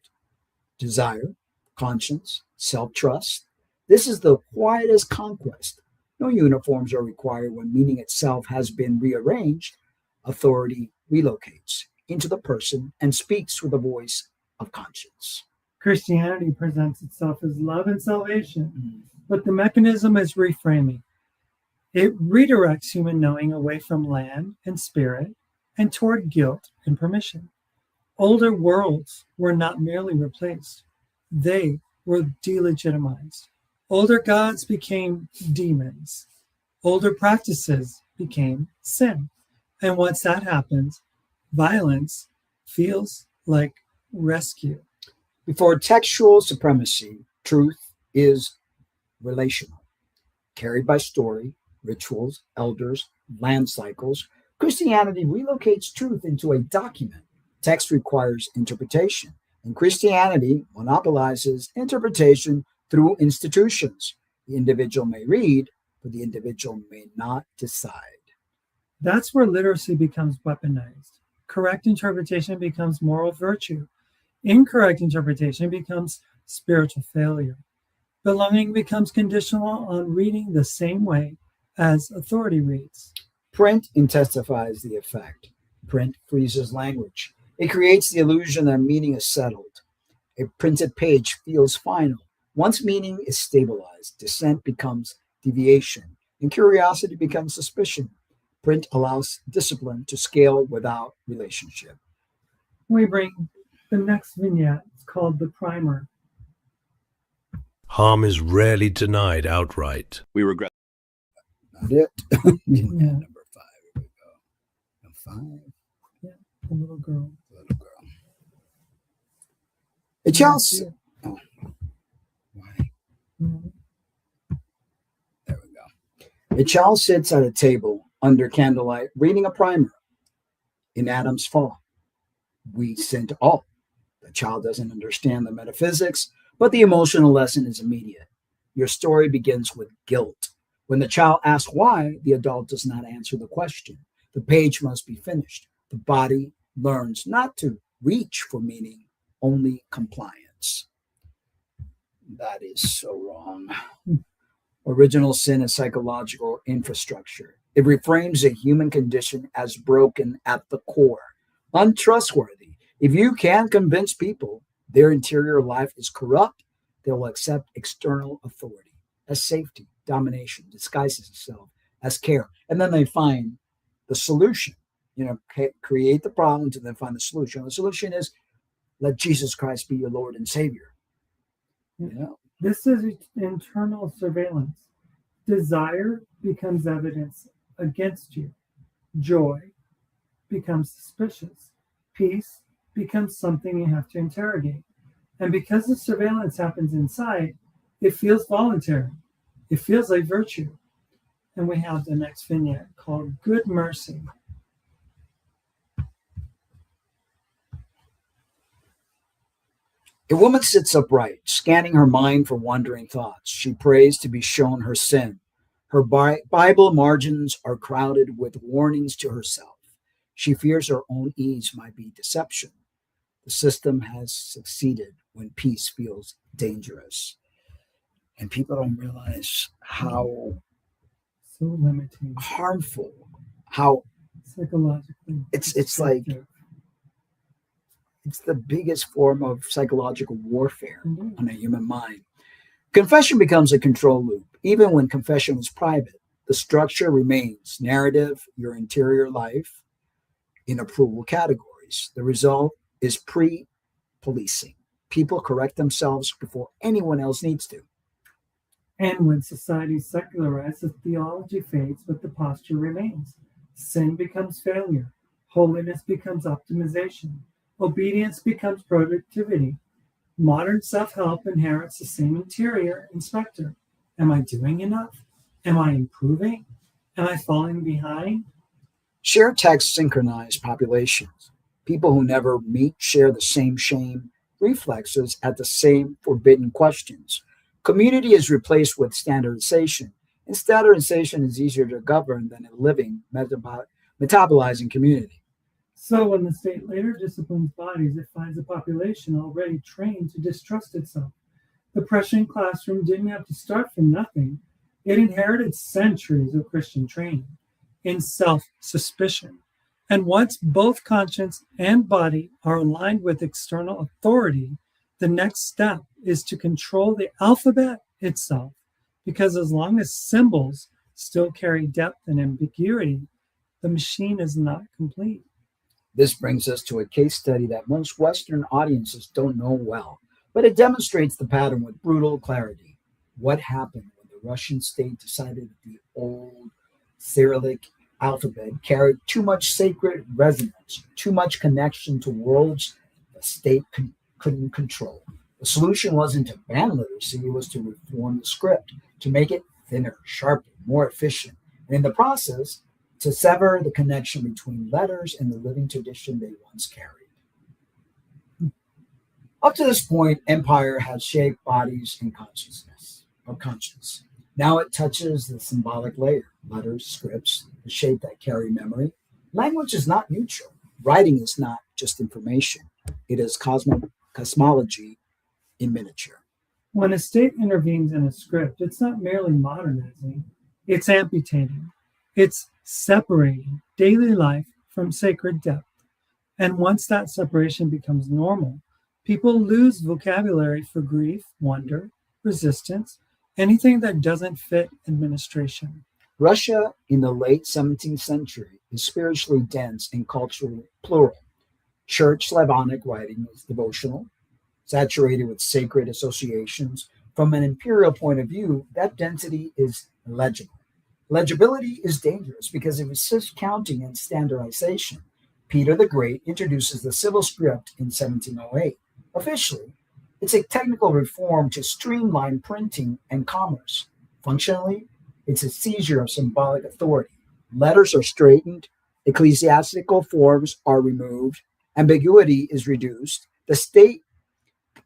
Desire, conscience, self-trust. This is the quietest conquest. No uniforms are required when meaning itself has been rearranged. Authority relocates into the person and speaks with the voice of conscience. Christianity presents itself as love and salvation, but the mechanism is reframing. It redirects human knowing away from land and spirit and toward guilt and permission. Older worlds were not merely replaced, they were delegitimized. Older gods became demons. Older practices became sin. And once that happens, violence feels like rescue. Before textual supremacy, truth is relational, carried by story, rituals, elders, land cycles. Christianity relocates truth into a document. Text requires interpretation, and Christianity monopolizes interpretation through institutions. The individual may read, but the individual may not decide. That's where literacy becomes weaponized. Correct interpretation becomes moral virtue. Incorrect interpretation becomes spiritual failure. Belonging becomes conditional on reading the same way as authority reads. Print intensifies the effect. Print freezes language. It creates the illusion that meaning is settled. A printed page feels final. Once meaning is stabilized, dissent becomes deviation, and curiosity becomes suspicion. Print allows discipline to scale without relationship. We bring the next vignette. It's called The Primer. Harm is rarely denied outright. We regret. Not it. Yeah. Number 5. Here we go. Number 5. Yeah, the little girl. Little girl. A child. Oh, why? Mhm. There we go. A child sits at a table under candlelight reading a primer. In Adam's fall, we sin to all. The child doesn't understand the metaphysics, but the emotional lesson is immediate. Your story begins with guilt. When the child asks why, the adult does not answer the question. The page must be finished. The body learns not to reach for meaning, only compliance. That is so wrong. Original sin is psychological infrastructure. It reframes the human condition as broken at the core, untrustworthy. If you can convince people their interior life is corrupt, they will accept external authority as safety. Domination disguises itself as care. And then they find the solution. Create the problem to then find the solution. The solution is let Jesus Christ be your Lord and Savior. This is internal surveillance. Desire becomes evidence against you. Joy becomes suspicious. Peace becomes something you have to interrogate. And because the surveillance happens inside, it feels voluntary. It feels like virtue. And we have the next vignette called Good Mercy. A woman sits upright, scanning her mind for wandering thoughts. She prays to be shown her sin. Her Bible margins are crowded with warnings to herself. She fears her own ease might be deception. The system has succeeded when peace feels dangerous. And people don't realize how so limiting, harmful, how psychologically. It's like it's the biggest form of psychological warfare on a human mind. Confession becomes a control loop. Even when confession is private, the structure remains narrative, your interior life, in approval categories. The result is pre-policing. People correct themselves before anyone else needs to. And when society is secularized, the theology fades, but the posture remains. Sin becomes failure. Holiness becomes optimization. Obedience becomes productivity. Modern self-help inherits the same interior inspector. Am I doing enough? Am I improving? Am I falling behind? Shared texts synchronize populations. People who never meet share the same shame reflexes at the same forbidden questions. Community is replaced with standardization, and standardization is easier to govern than a living, metabolizing community. So when the state later disciplines bodies, it finds a population already trained to distrust itself. The Prussian classroom didn't have to start from nothing. It inherited centuries of Christian training in self-suspicion. And once both conscience and body are aligned with external authority, the next step is to control the alphabet itself. Because as long as symbols still carry depth and ambiguity, the machine is not complete. This brings us to a case study that most Western audiences don't know well, but it demonstrates the pattern with brutal clarity. What happened when the Russian state decided that the old Cyrillic alphabet carried too much sacred resonance, too much connection to worlds the state couldn't control? The solution wasn't to ban literacy, it was to reform the script, to make it thinner, sharper, more efficient, and in the process, to sever the connection between letters and the living tradition they once carried. Up to this point, empire has shaped bodies and consciousness. Now it touches the symbolic layer, letters, scripts, the shape that carry memory. Language is not neutral. Writing is not just information. It is cosmology in miniature. When a state intervenes in a script, it's not merely modernizing, it's amputating. It's separating daily life from sacred depth. And once that separation becomes normal, people lose vocabulary for grief, wonder, resistance, anything that doesn't fit administration. Russia in the late 17th century is spiritually dense and culturally plural. Church Slavonic writing is devotional, saturated with sacred associations. From an imperial point of view, that density is legible. Legibility is dangerous because it resists counting and standardization. Peter the Great introduces the civil script in 1708. Officially, it's a technical reform to streamline printing and commerce. Functionally, it's a seizure of symbolic authority. Letters are straightened, ecclesiastical forms are removed, ambiguity is reduced. The state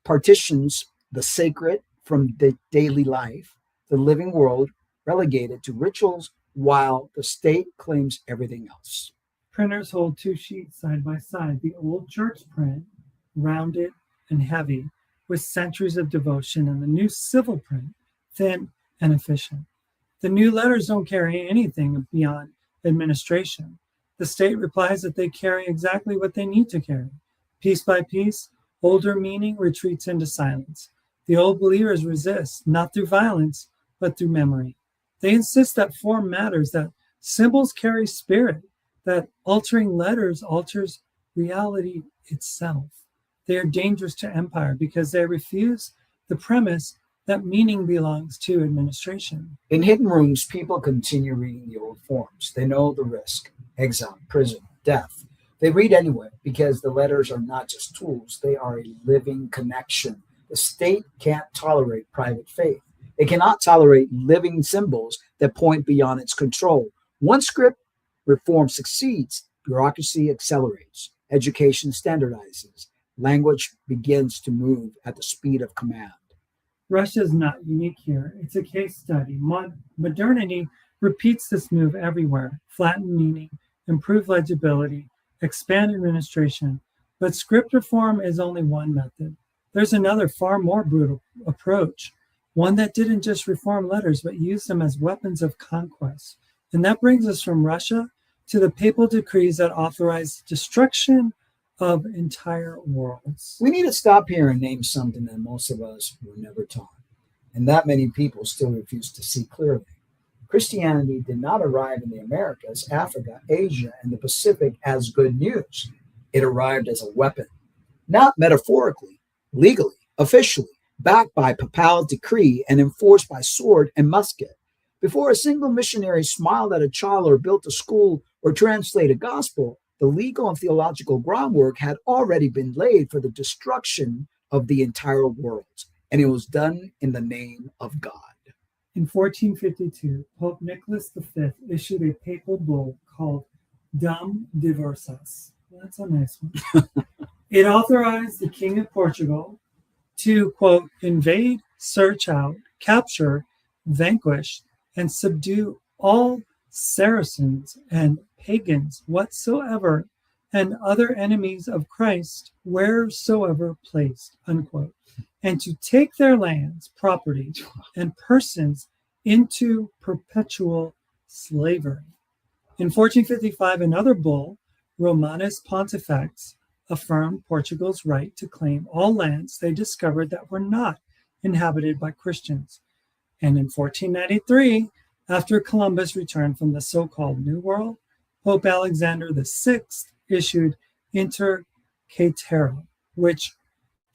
partitions the sacred from the daily life, the living world relegated to rituals, while the state claims everything else. Printers hold two sheets side by side, the old church print, rounded and heavy, with centuries of devotion, and the new civil print, thin and efficient. The new letters don't carry anything beyond administration. The state replies that they carry exactly what they need to carry. Piece by piece, older meaning retreats into silence. The old believers resist, not through violence, but through memory. They insist that form matters, that symbols carry spirit, that altering letters alters reality itself. They are dangerous to empire because they refuse the premise that meaning belongs to administration. In hidden rooms, people continue reading the old forms. They know the risk, exile, prison, death. They read anyway because the letters are not just tools, they are a living connection. The state can't tolerate private faith. It cannot tolerate living symbols that point beyond its control. Once script reform succeeds, bureaucracy accelerates, education standardizes, language begins to move at the speed of command. Russia is not unique here. It's a case study. Modernity repeats this move everywhere. Flatten meaning, improve legibility, expand administration. But script reform is only one method. There's another far more brutal approach, one that didn't just reform letters, but used them as weapons of conquest. And that brings us from Russia to the papal decrees that authorize destruction of entire worlds. We need to stop here and name something that most of us were never taught, and that many people still refuse to see clearly. Christianity did not arrive in the Americas, Africa, Asia, and the Pacific as good news. It arrived as a weapon, not metaphorically, legally, officially, backed by papal decree and enforced by sword and musket. Before a single missionary smiled at a child or built a school or translated a gospel, the legal and theological groundwork had already been laid for the destruction of the entire world, and it was done in the name of God. In 1452, Pope Nicholas V issued a papal bull called Dum Diversas, that's a nice one. It authorized the King of Portugal to, quote, invade, search out, capture, vanquish, and subdue all Saracens and pagans whatsoever, and other enemies of Christ wheresoever placed, unquote, and to take their lands, property, and persons into perpetual slavery. In 1455, another bull, Romanus Pontifex, affirmed Portugal's right to claim all lands they discovered that were not inhabited by Christians. And in 1493, after Columbus returned from the so-called New World, Pope Alexander VI issued Inter Caetera, which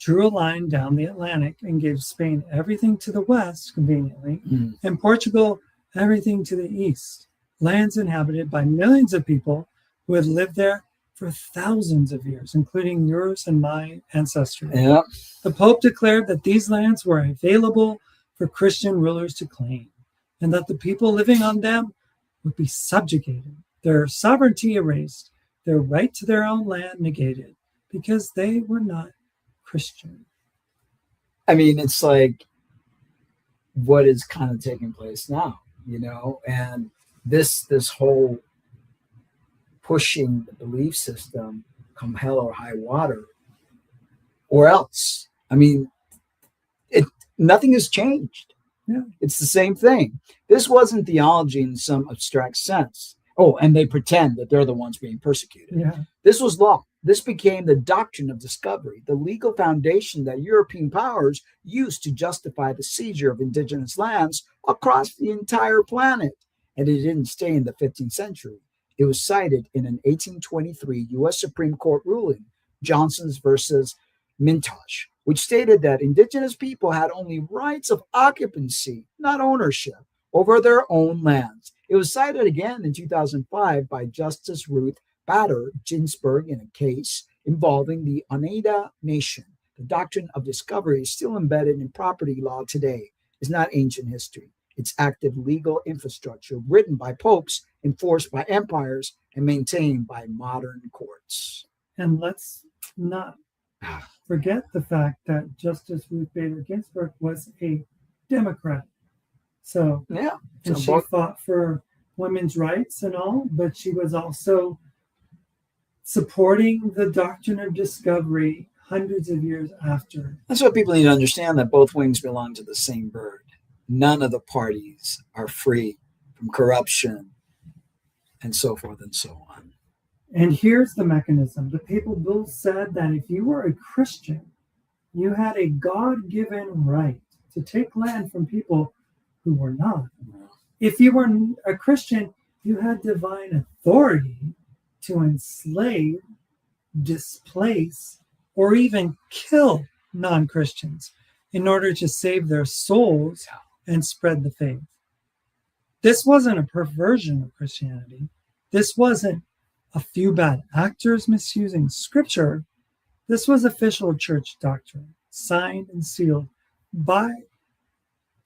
drew a line down the Atlantic and gave Spain everything to the west, conveniently, and Portugal everything to the east, lands inhabited by millions of people who had lived there for thousands of years, including yours and my ancestry. Yeah. The Pope declared that these lands were available for Christian rulers to claim, and that the people living on them would be subjugated, their sovereignty erased, their right to their own land negated, because they were not Christian. I mean, it's like what is kind of taking place now, and this whole pushing the belief system come hell or high water, or else. I mean, nothing has changed. Yeah. It's the same thing. This wasn't theology in some abstract sense. Oh, and they pretend that they're the ones being persecuted. Yeah. This was law. This became the doctrine of discovery, the legal foundation that European powers used to justify the seizure of indigenous lands across the entire planet. And it didn't stay in the 15th century. It was cited in an 1823 U.S. Supreme Court ruling, Johnson's versus Mintosh, which stated that indigenous people had only rights of occupancy, not ownership, over their own lands. It was cited again in 2005 by Justice Ruth Bader Ginsburg in a case involving the Oneida Nation. The doctrine of discovery is still embedded in property law today. It's not ancient history. It's active legal infrastructure written by popes, enforced by empires, and maintained by modern courts. And let's not forget the fact that Justice Ruth Bader Ginsburg was a Democrat. So, yeah, and she fought for women's rights and all, but she was also supporting the doctrine of discovery hundreds of years after. That's what people need to understand, that both wings belong to the same bird. None of the parties are free from corruption and so forth and so on. And here's the mechanism. The papal bull said that if you were a Christian, you had a God-given right to take land from people who were not. If you were a Christian, you had divine authority to enslave, displace, or even kill non-Christians in order to save their souls and spread the faith. This wasn't a perversion of Christianity. This wasn't a few bad actors misusing scripture. This was official church doctrine, signed and sealed by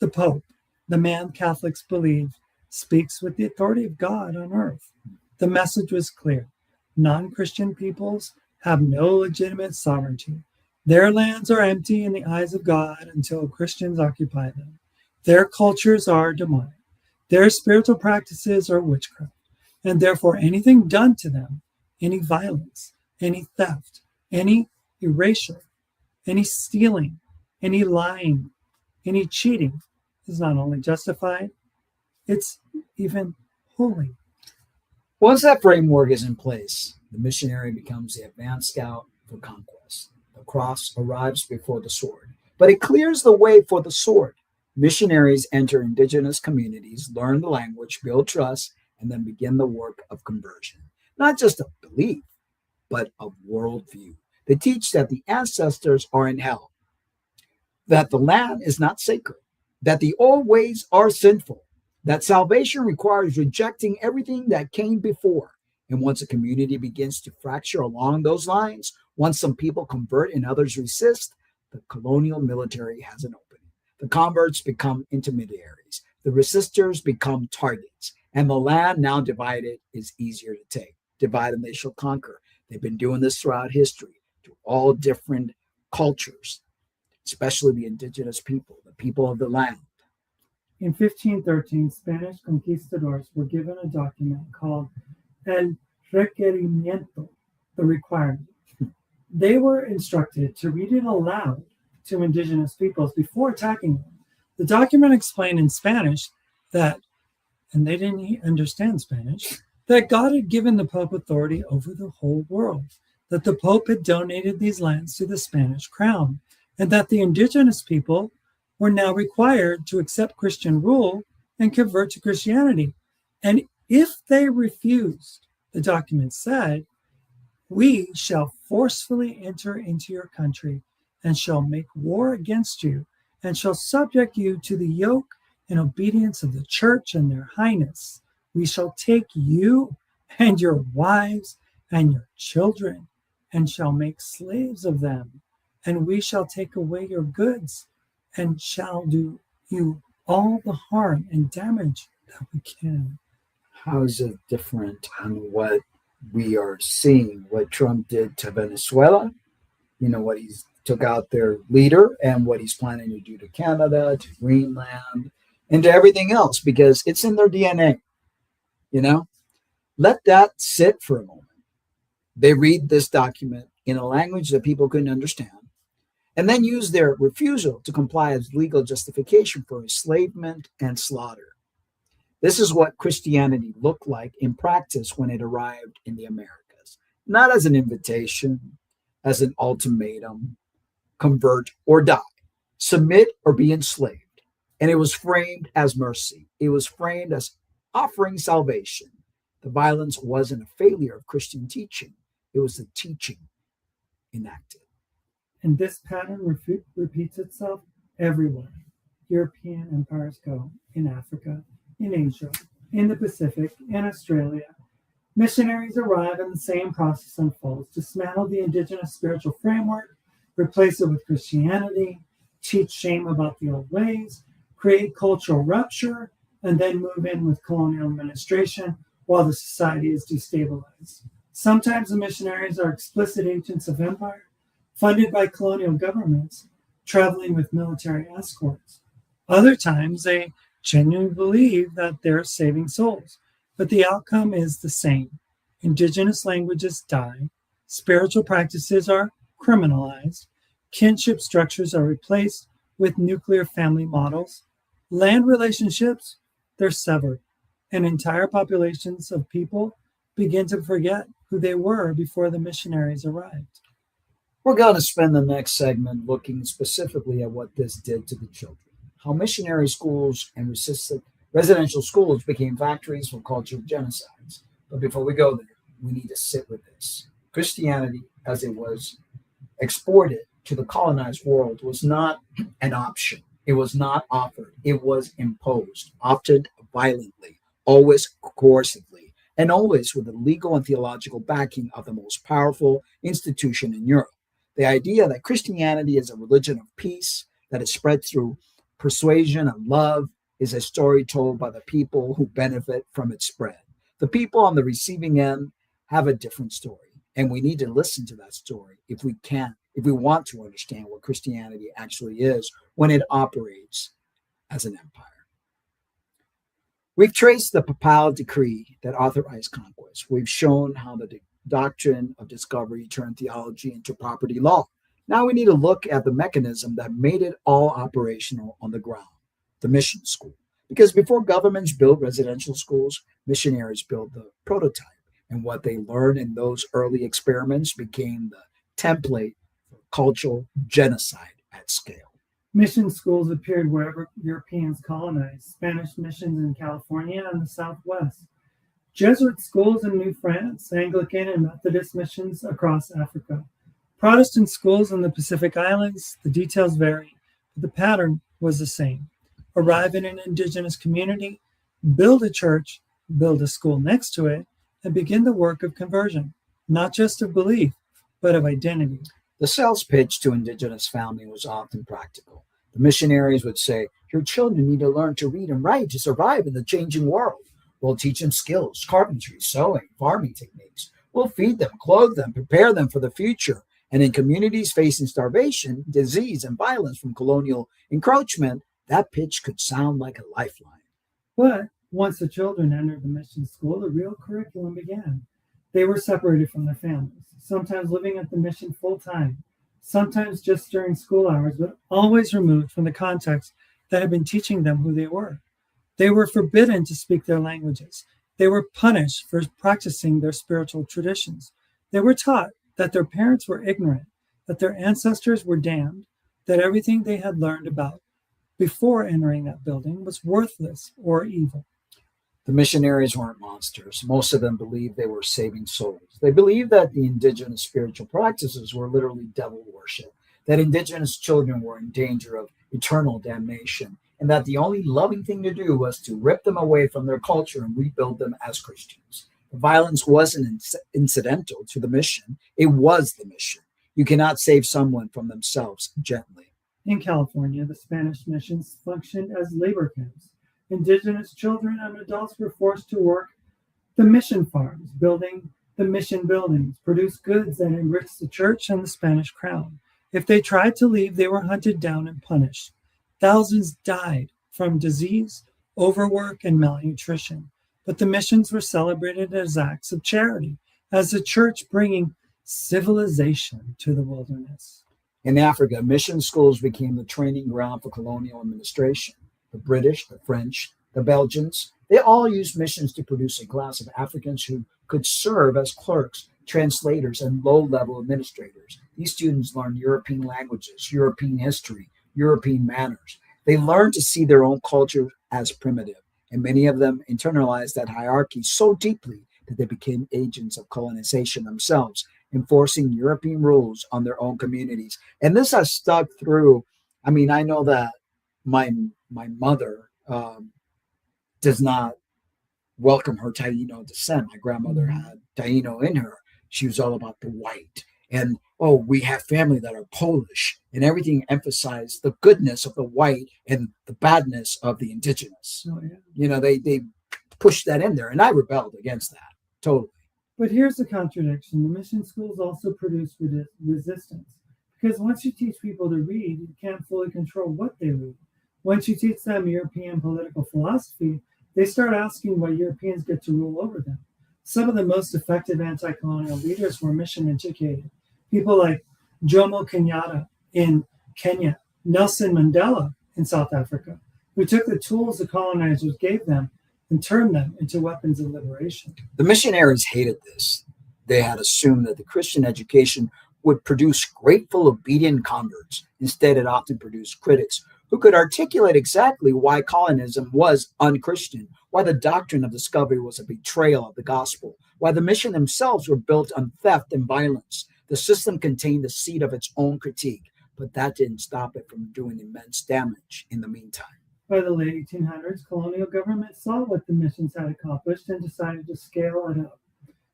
the Pope, the man Catholics believe speaks with the authority of God on earth. The message was clear. Non-Christian peoples have no legitimate sovereignty. Their lands are empty in the eyes of God until Christians occupy them. Their cultures are demonic. Their spiritual practices are witchcraft. And therefore anything done to them, any violence, any theft, any erasure, any stealing, any lying, any cheating is not only justified, it's even holy. Once that framework is in place, the missionary becomes the advanced scout for conquest. The cross arrives before the sword, but it clears the way for the sword. Missionaries enter indigenous communities, learn the language, build trust, and then begin the work of conversion. Not just of belief, but of worldview. They teach that the ancestors are in hell, that the land is not sacred, that the old ways are sinful, that salvation requires rejecting everything that came before. And once a community begins to fracture along those lines, once some people convert and others resist, the colonial military has an opening. The converts become intermediaries. The resistors become targets. And the land, now divided, is easier to take. divide and they shall conquer. They've been doing this throughout history to all different cultures, especially the indigenous people, the people of the land. In 1513, Spanish conquistadors were given a document called El Requerimiento, the requirement. They were instructed to read it aloud to indigenous peoples before attacking them. The document explained in Spanish that, and they didn't understand Spanish, that God had given the Pope authority over the whole world, that the Pope had donated these lands to the Spanish crown, and that the indigenous people were now required to accept Christian rule and convert to Christianity. And if they refused, the document said, we shall forcefully enter into your country and shall make war against you and shall subject you to the yoke and obedience of the church and their highness. We shall take you and your wives and your children and shall make slaves of them. And we shall take away your goods and shall do you all the harm and damage that we can. How is it different on what we are seeing, what Trump did to Venezuela, what he took out their leader, and what he's planning to do to Canada, to Greenland, and to everything else, because it's in their DNA. Let that sit for a moment. They read this document in a language that people couldn't understand, and then use their refusal to comply as legal justification for enslavement and slaughter. This is what Christianity looked like in practice when it arrived in the Americas, not as an invitation, as an ultimatum, convert or die, submit or be enslaved. And it was framed as mercy. It was framed as offering salvation. The violence wasn't a failure of Christian teaching. It was the teaching enacted. And this pattern repeats itself everywhere. European empires go in Africa, in Asia, in the Pacific, in Australia. Missionaries arrive and the same process unfolds. Dismantle the indigenous spiritual framework, replace it with Christianity, teach shame about the old ways, create cultural rupture, and then move in with colonial administration while the society is destabilized. Sometimes the missionaries are explicit agents of empire, funded by colonial governments, traveling with military escorts. Other times they genuinely believe that they're saving souls, but the outcome is the same. Indigenous languages die, spiritual practices are criminalized, kinship structures are replaced with nuclear family models, land relationships, they're severed, and entire populations of people begin to forget who they were before the missionaries arrived. We're going to spend the next segment looking specifically at what this did to the children, how missionary schools and residential schools became factories for cultural genocides. But before we go there, we need to sit with this. Christianity, as it was exported to the colonized world, was not an option. It was not offered. It was imposed, often violently, always coercively, and always with the legal and theological backing of the most powerful institution in Europe. The idea that Christianity is a religion of peace that is spread through persuasion and love is a story told by the people who benefit from its spread. The people on the receiving end have a different story, and we need to listen to that story if we want to understand what Christianity actually is when it operates as an empire. We've traced the papal decree that authorized conquest. We've shown how the doctrine of discovery turned theology into property law. Now we need to look at the mechanism that made it all operational on the ground, the mission school. Because before governments built residential schools, missionaries built the prototype. And what they learned in those early experiments became the template for cultural genocide at scale. Mission schools appeared wherever Europeans colonized, Spanish missions in California and the Southwest, Jesuit schools in New France, Anglican and Methodist missions across Africa, Protestant schools in the Pacific Islands. The details vary, but the pattern was the same. Arrive in an indigenous community, build a church, build a school next to it, and begin the work of conversion, not just of belief, but of identity. The sales pitch to indigenous family was often practical. The missionaries would say, your children need to learn to read and write to survive in the changing world. We'll teach them skills, carpentry, sewing, farming techniques. We'll feed them, clothe them, prepare them for the future. And in communities facing starvation, disease, and violence from colonial encroachment, that pitch could sound like a lifeline. But once the children entered the mission school, the real curriculum began. They were separated from their families, sometimes living at the mission full time, sometimes just during school hours, but always removed from the context that had been teaching them who they were. They were forbidden to speak their languages. They were punished for practicing their spiritual traditions. They were taught that their parents were ignorant, that their ancestors were damned, that everything they had learned about before entering that building was worthless or evil. The missionaries weren't monsters. Most of them believed they were saving souls. They believed that the indigenous spiritual practices were literally devil worship, that indigenous children were in danger of eternal damnation, and that the only loving thing to do was to rip them away from their culture and rebuild them as Christians. The violence wasn't incidental to the mission. It was the mission. You cannot save someone from themselves gently. In California, the Spanish missions functioned as labor camps. Indigenous children and adults were forced to work the mission farms, building the mission buildings, produce goods that enriched the church and the Spanish crown. If they tried to leave, they were hunted down and punished. Thousands died from disease, overwork, and malnutrition. But the missions were celebrated as acts of charity, as the church bringing civilization to the wilderness. In Africa, mission schools became the training ground for colonial administration. The British, the French, the Belgians, they all used missions to produce a class of Africans who could serve as clerks, translators, and low-level administrators. These students learned European languages, European history, European manners. They learned to see their own culture as primitive, and many of them internalized that hierarchy so deeply that they became agents of colonization themselves, enforcing European rules on their own communities. And this has stuck through. I mean, I know that my mother does not welcome her Taino descent. My grandmother had Taino in her. She was all about the white. And, oh, we have family that are Polish, and everything emphasized the goodness of the white and the badness of the indigenous. Oh, yeah. You know, they pushed that in there, and I rebelled against that, totally. But here's the contradiction. The mission schools also produce resistance. Because once you teach people to read, you can't fully control what they read. Once you teach them European political philosophy, they start asking why Europeans get to rule over them. Some of the most effective anti-colonial leaders were mission-educated. People like Jomo Kenyatta in Kenya, Nelson Mandela in South Africa, who took the tools the colonizers gave them and turned them into weapons of liberation. The missionaries hated this. They had assumed that the Christian education would produce grateful, obedient converts. Instead, it often produced critics who could articulate exactly why colonialism was unchristian, why the doctrine of discovery was a betrayal of the gospel, why the mission themselves were built on theft and violence. The system contained the seed of its own critique, but that didn't stop it from doing immense damage in the meantime. By the late 1800s, colonial governments saw what the missions had accomplished and decided to scale it up.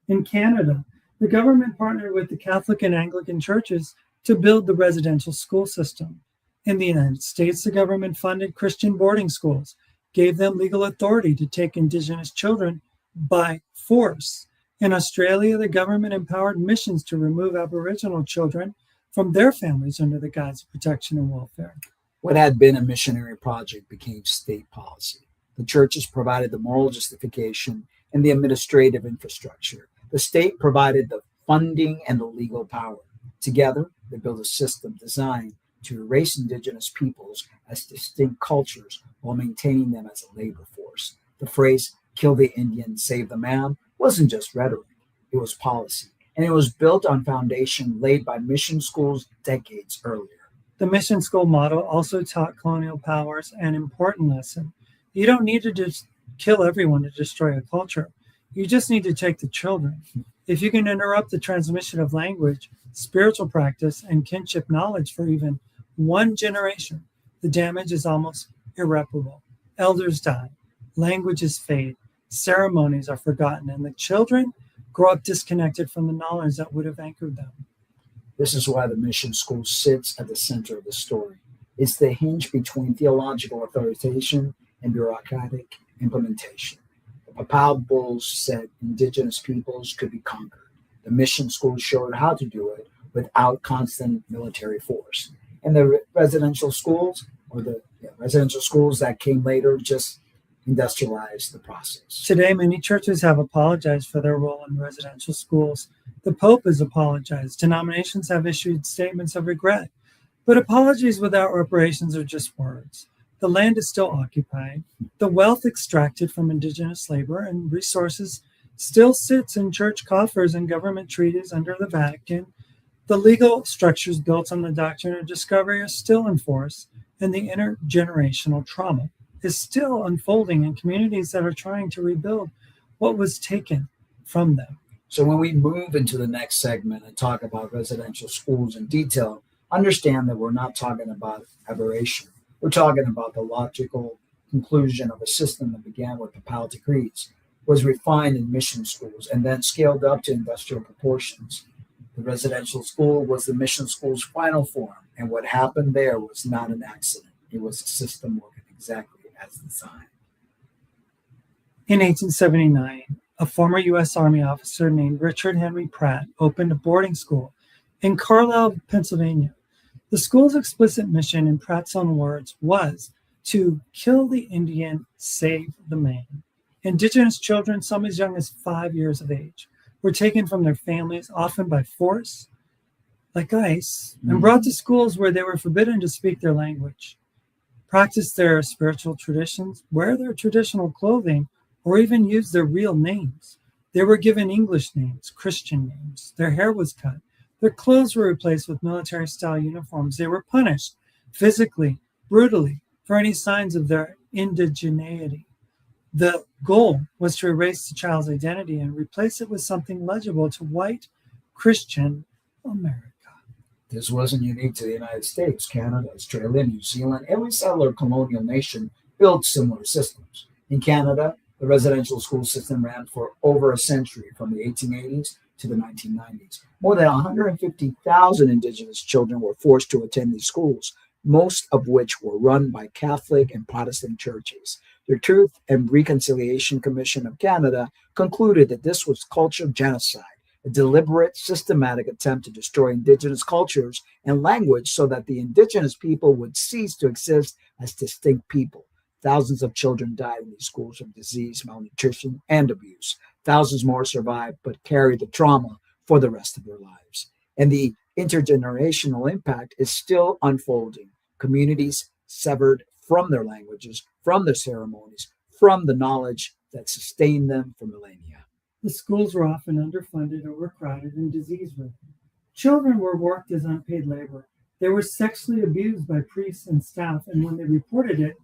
In Canada, the government partnered with the Catholic and Anglican churches to build the residential school system. In the United States, the government funded Christian boarding schools, gave them legal authority to take Indigenous children by force. In Australia, the government empowered missions to remove Aboriginal children from their families under the guise of protection and welfare. What had been a missionary project became state policy. The churches provided the moral justification and the administrative infrastructure. The state provided the funding and the legal power. Together, they built a system designed to erase Indigenous peoples as distinct cultures while maintaining them as a labor force. The phrase, kill the Indian, save the man, wasn't just rhetoric. It was policy. And it was built on foundation laid by mission schools decades earlier. The mission school model also taught colonial powers an important lesson. You don't need to just kill everyone to destroy a culture. You just need to take the children. If you can interrupt the transmission of language, spiritual practice, and kinship knowledge for even one generation, the damage is almost irreparable. Elders die, languages fade, ceremonies are forgotten, and the children grow up disconnected from the knowledge that would have anchored them. This is why the mission school sits at the center of the story. It's the hinge between theological authorization and bureaucratic implementation. The Papal bulls said indigenous peoples could be conquered. The mission schools showed how to do it without constant military force. And the residential schools, residential schools that came later, just industrialized the process. Today, many churches have apologized for their role in residential schools. The Pope has apologized. Denominations have issued statements of regret. But apologies without reparations are just words. The land is still occupied. The wealth extracted from indigenous labor and resources still sits in church coffers and government treaties under the Vatican. The legal structures built on the doctrine of discovery are still in force, and the intergenerational trauma is still unfolding in communities that are trying to rebuild what was taken from them. So when we move into the next segment and talk about residential schools in detail, understand that we're not talking about aberration. We're talking about the logical conclusion of a system that began with papal decrees, was refined in mission schools, and then scaled up to industrial proportions. The residential school was the mission school's final form, and what happened there was not an accident. It was a system working exactly as designed. In 1879, a former U.S. Army officer named Richard Henry Pratt opened a boarding school in Carlisle, Pennsylvania. The school's explicit mission, in Pratt's own words, was to kill the Indian, save the man. Indigenous children, some as young as 5 years of age, were taken from their families, often by force, like ice, and brought to schools where they were forbidden to speak their language, practice their spiritual traditions, wear their traditional clothing, or even use their real names. They were given English names, Christian names. Their hair was cut. Their clothes were replaced with military-style uniforms. They were punished physically, brutally, for any signs of their indigeneity. The goal was to erase the child's identity and replace it with something legible to white Christian America. This wasn't unique to the United States. Canada, Australia, New Zealand, every settler colonial nation built similar systems. In Canada, the residential school system ran for over a century, from the 1880s to the 1990s. More than 150,000 Indigenous children were forced to attend these schools, most of which were run by Catholic and Protestant churches. The Truth and Reconciliation Commission of Canada concluded that this was cultural genocide, a deliberate, systematic attempt to destroy Indigenous cultures and language so that the Indigenous people would cease to exist as distinct people. Thousands of children died in these schools from disease, malnutrition, and abuse. Thousands more survived but carried the trauma for the rest of their lives. And the intergenerational impact is still unfolding. Communities severed from their languages, from their ceremonies, from the knowledge that sustained them for millennia. The schools were often underfunded, overcrowded, and disease-ridden. Children were worked as unpaid labor. They were sexually abused by priests and staff, and when they reported it,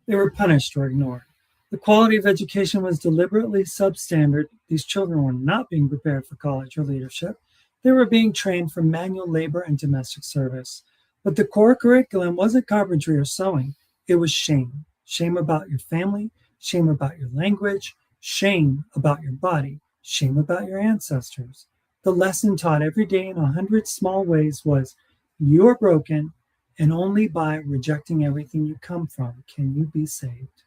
they were punished or ignored. The quality of education was deliberately substandard. These children were not being prepared for college or leadership. They were being trained for manual labor and domestic service. But the core curriculum wasn't carpentry or sewing. It was shame. Shame about your family, shame about your language, shame about your body, shame about your ancestors. The lesson taught every day in 100 small ways was, you are broken, and only by rejecting everything you come from can you be saved.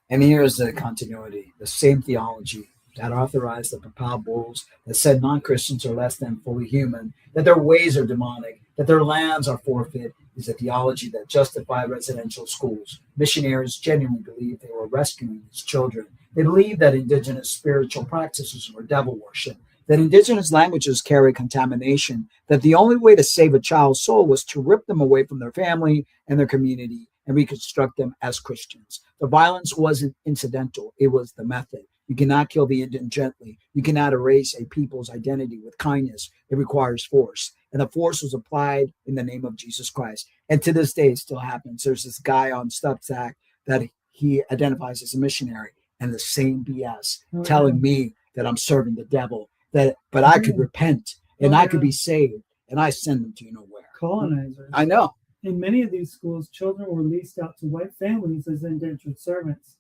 And here's the continuity, the same theology that authorized the papal bulls that said non-Christians are less than fully human, that their ways are demonic, that their lands are forfeit, is a theology that justified residential schools. Missionaries genuinely believed they were rescuing these children. They believed that indigenous spiritual practices were devil worship, that indigenous languages carry contamination, that the only way to save a child's soul was to rip them away from their family and their community and reconstruct them as Christians. The violence wasn't incidental, it was the method. You cannot kill the Indian gently. You cannot erase a people's identity with kindness. It requires force. And the force was applied in the name of Jesus Christ. And to this day, it still happens. There's this guy on Substack that he identifies as a missionary, and the same BS telling me that I'm serving the devil, but I could repent and I could be saved, and I send them to you know where. Colonizers. I know. In many of these schools, children were leased out to white families as indentured servants.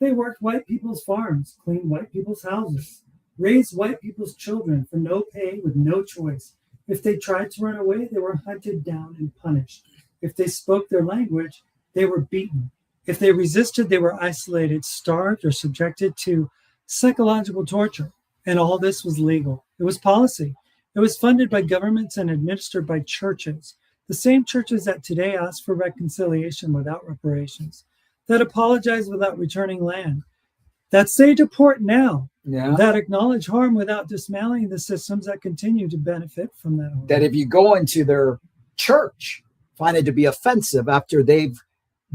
They worked white people's farms, cleaned white people's houses, raised white people's children for no pay with no choice. If they tried to run away, they were hunted down and punished. If they spoke their language, they were beaten. If they resisted, they were isolated, starved, or subjected to psychological torture. And all this was legal. It was policy. It was funded by governments and administered by churches, the same churches that today ask for reconciliation without reparations, that apologize without returning land, that say deport now, that acknowledge harm without dismantling the systems that continue to benefit from that harm. That if you go into their church, find it to be offensive after they've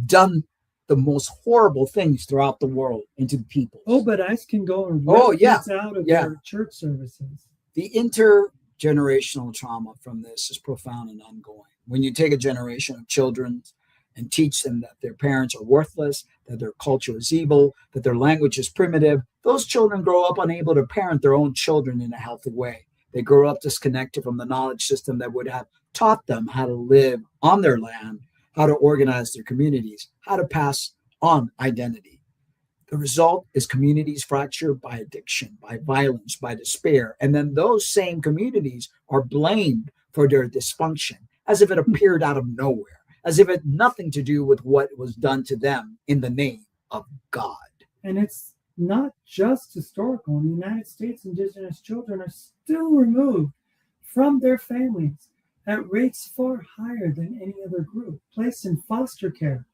done the most horrible things throughout the world into the people. Oh, but ICE can go and rip kids out of their church services. The intergenerational trauma from this is profound and ongoing. When you take a generation of children and teach them that their parents are worthless, that their culture is evil, that their language is primitive, those children grow up unable to parent their own children in a healthy way. They grow up disconnected from the knowledge system that would have taught them how to live on their land, how to organize their communities, how to pass on identity. The result is communities fractured by addiction, by violence, by despair. And then those same communities are blamed for their dysfunction, as if it appeared out of nowhere, as if it had nothing to do with what was done to them in the name of God. And it's not just historical. In the United States, indigenous children are still removed from their families at rates far higher than any other group, placed in foster care,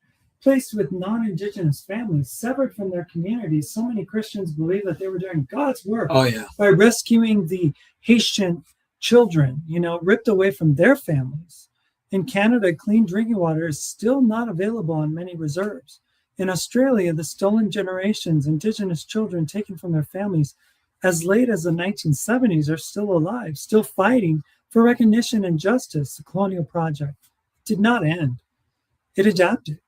placed with non-indigenous families, severed from their communities. So many Christians believe that they were doing God's work by rescuing the Haitian children, ripped away from their families. In Canada, clean drinking water is still not available on many reserves. In Australia, the stolen generations, indigenous children taken from their families as late as the 1970s are still alive, still fighting for recognition and justice. The colonial project did not end. It adapted.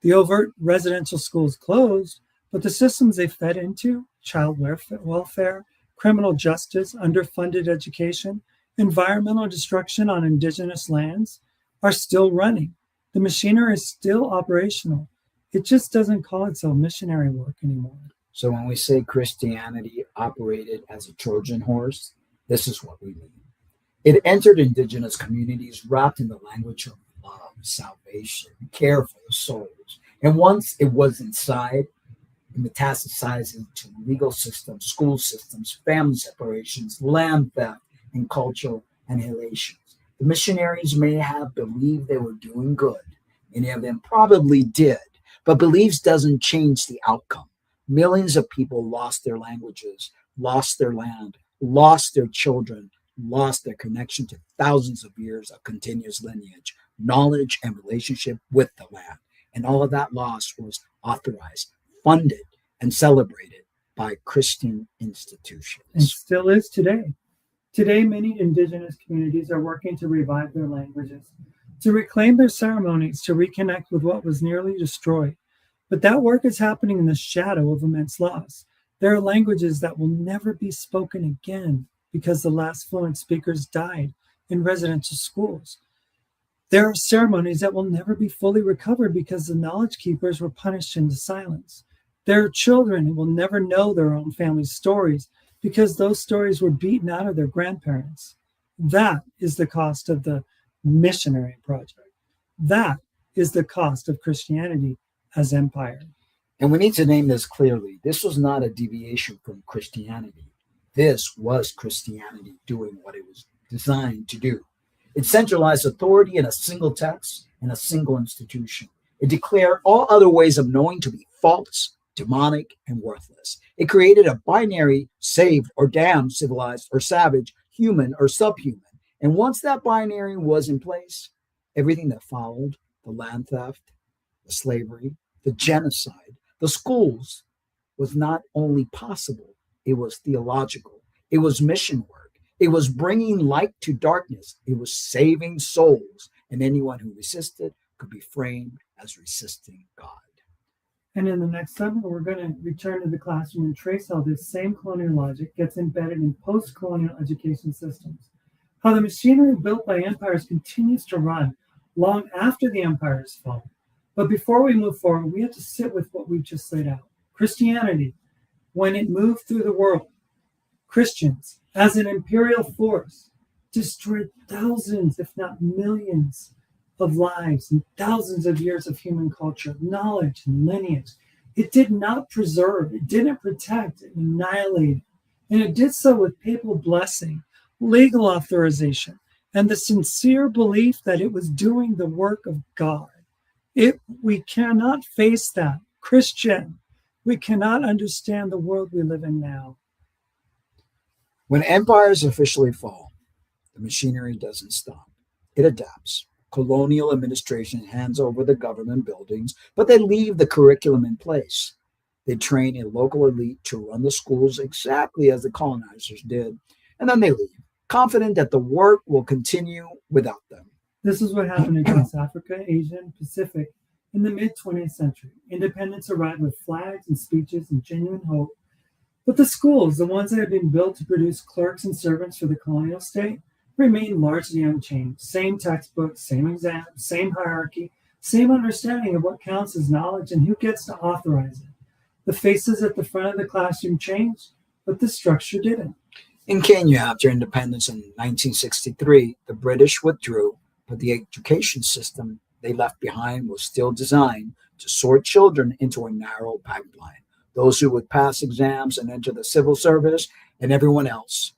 The overt residential schools closed, but the systems they fed into, child welfare, criminal justice, underfunded education, environmental destruction on indigenous lands, are still running. The machinery is still operational. It just doesn't call itself missionary work anymore. So when we say Christianity operated as a Trojan horse, this is what we mean. It entered indigenous communities wrapped in the language of love, salvation, care for the souls. And once it was inside, it metastasized into legal systems, school systems, family separations, land theft, and cultural annihilations. The missionaries may have believed they were doing good. Many of them probably did, but beliefs doesn't change the outcome. Millions of people lost their languages, lost their land, lost their children, lost their connection to thousands of years of continuous lineage, knowledge, and relationship with the land. And all of that loss was authorized, funded, and celebrated by Christian institutions. And still is today. Today, many indigenous communities are working to revive their languages, to reclaim their ceremonies, to reconnect with what was nearly destroyed. But that work is happening in the shadow of immense loss. There are languages that will never be spoken again because the last fluent speakers died in residential schools. There are ceremonies that will never be fully recovered because the knowledge keepers were punished into silence. There are children who will never know their own family's stories because those stories were beaten out of their grandparents. That is the cost of the missionary project. That is the cost of Christianity as empire. And we need to name this clearly. This was not a deviation from Christianity. This was Christianity doing what it was designed to do. It centralized authority in a single text and a single institution. It declared all other ways of knowing to be false, demonic, and worthless. It created a binary, saved or damned, civilized or savage, human or subhuman. And once that binary was in place, everything that followed, the land theft, the slavery, the genocide, the schools, was not only possible, it was theological. It was mission work. It was bringing light to darkness. It was saving souls. And anyone who resisted could be framed as resisting God. And in the next segment, we're going to return to the classroom and trace how this same colonial logic gets embedded in post-colonial education systems. How the machinery built by empires continues to run long after the empires fall. But before we move forward, we have to sit with what we've just laid out. Christianity, when it moved through the world, Christians, as an imperial force, destroyed thousands, if not millions, of lives and thousands of years of human culture, knowledge and lineage. It did not preserve, it didn't protect, it annihilated. And it did so with papal blessing, legal authorization, and the sincere belief that it was doing the work of God. We cannot face that. Christian, we cannot understand the world we live in now. When empires officially fall, the machinery doesn't stop. It adapts. Colonial administration hands over the government buildings, but they leave the curriculum in place. They train a local elite to run the schools exactly as the colonizers did, and then they leave, confident that the work will continue without them. This is what happened across Africa, Asia, and Pacific in the mid-20th century. Independence arrived with flags and speeches and genuine hope. But the schools, the ones that had been built to produce clerks and servants for the colonial state, remained largely unchanged. Same textbooks, same exams, same hierarchy, same understanding of what counts as knowledge and who gets to authorize it. The faces at the front of the classroom changed, but the structure didn't. In Kenya, after independence in 1963, the British withdrew, but the education system they left behind was still designed to sort children into a narrow pipeline. Those who would pass exams and enter the civil service, and everyone else.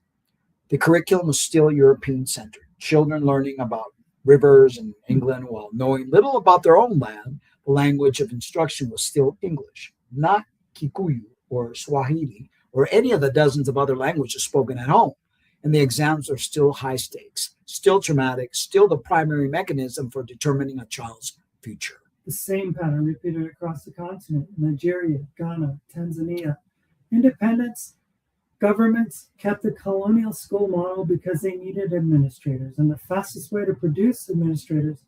The curriculum was still European-centered, children learning about rivers in England while knowing little about their own land. The language of instruction was still English, not Kikuyu or Swahili or any of the dozens of other languages spoken at home. And the exams are still high stakes, still traumatic, still the primary mechanism for determining a child's future. The same pattern repeated across the continent, Nigeria, Ghana, Tanzania. Independence governments kept the colonial school model because they needed administrators, and the fastest way to produce administrators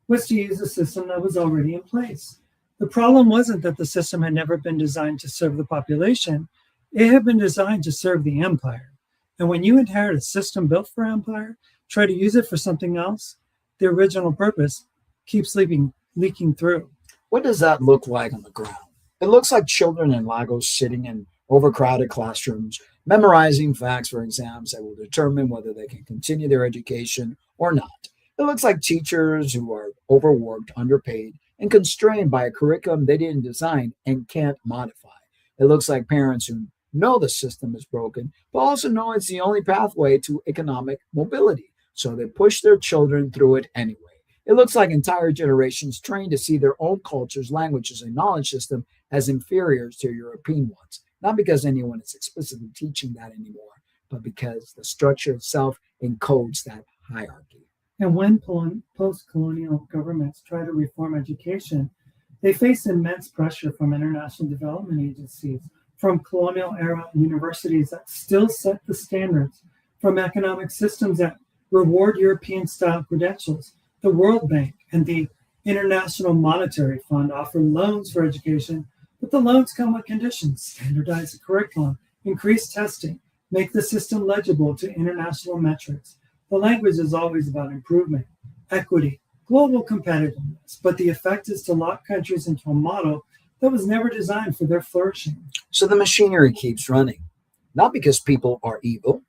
was to use a system that was already in place. The problem wasn't that the system had never been designed to serve the population. It had been designed to serve the empire. And when you inherit a system built for empire, try to use it for something else, the original purpose keeps leaking through. What does that look like on the ground? It looks like children in Lagos sitting in overcrowded classrooms, memorizing facts for exams that will determine whether they can continue their education or not. It looks like teachers who are overworked, underpaid, and constrained by a curriculum they didn't design and can't modify. It looks like parents who know the system is broken, but also know it's the only pathway to economic mobility, so they push their children through it anyway. It looks like entire generations trained to see their own cultures, languages, and knowledge system as inferior to European ones, not because anyone is explicitly teaching that anymore, but because the structure itself encodes that hierarchy. And when post-colonial governments try to reform education, they face immense pressure from international development agencies, from colonial-era universities that still set the standards, from economic systems that reward European-style credentials. The World Bank and the International Monetary Fund offer loans for education, but the loans come with conditions: standardize the curriculum, increase testing, make the system legible to international metrics. The language is always about improvement, equity, global competitiveness, but the effect is to lock countries into a model that was never designed for their flourishing. So the machinery keeps running, not because people are evil,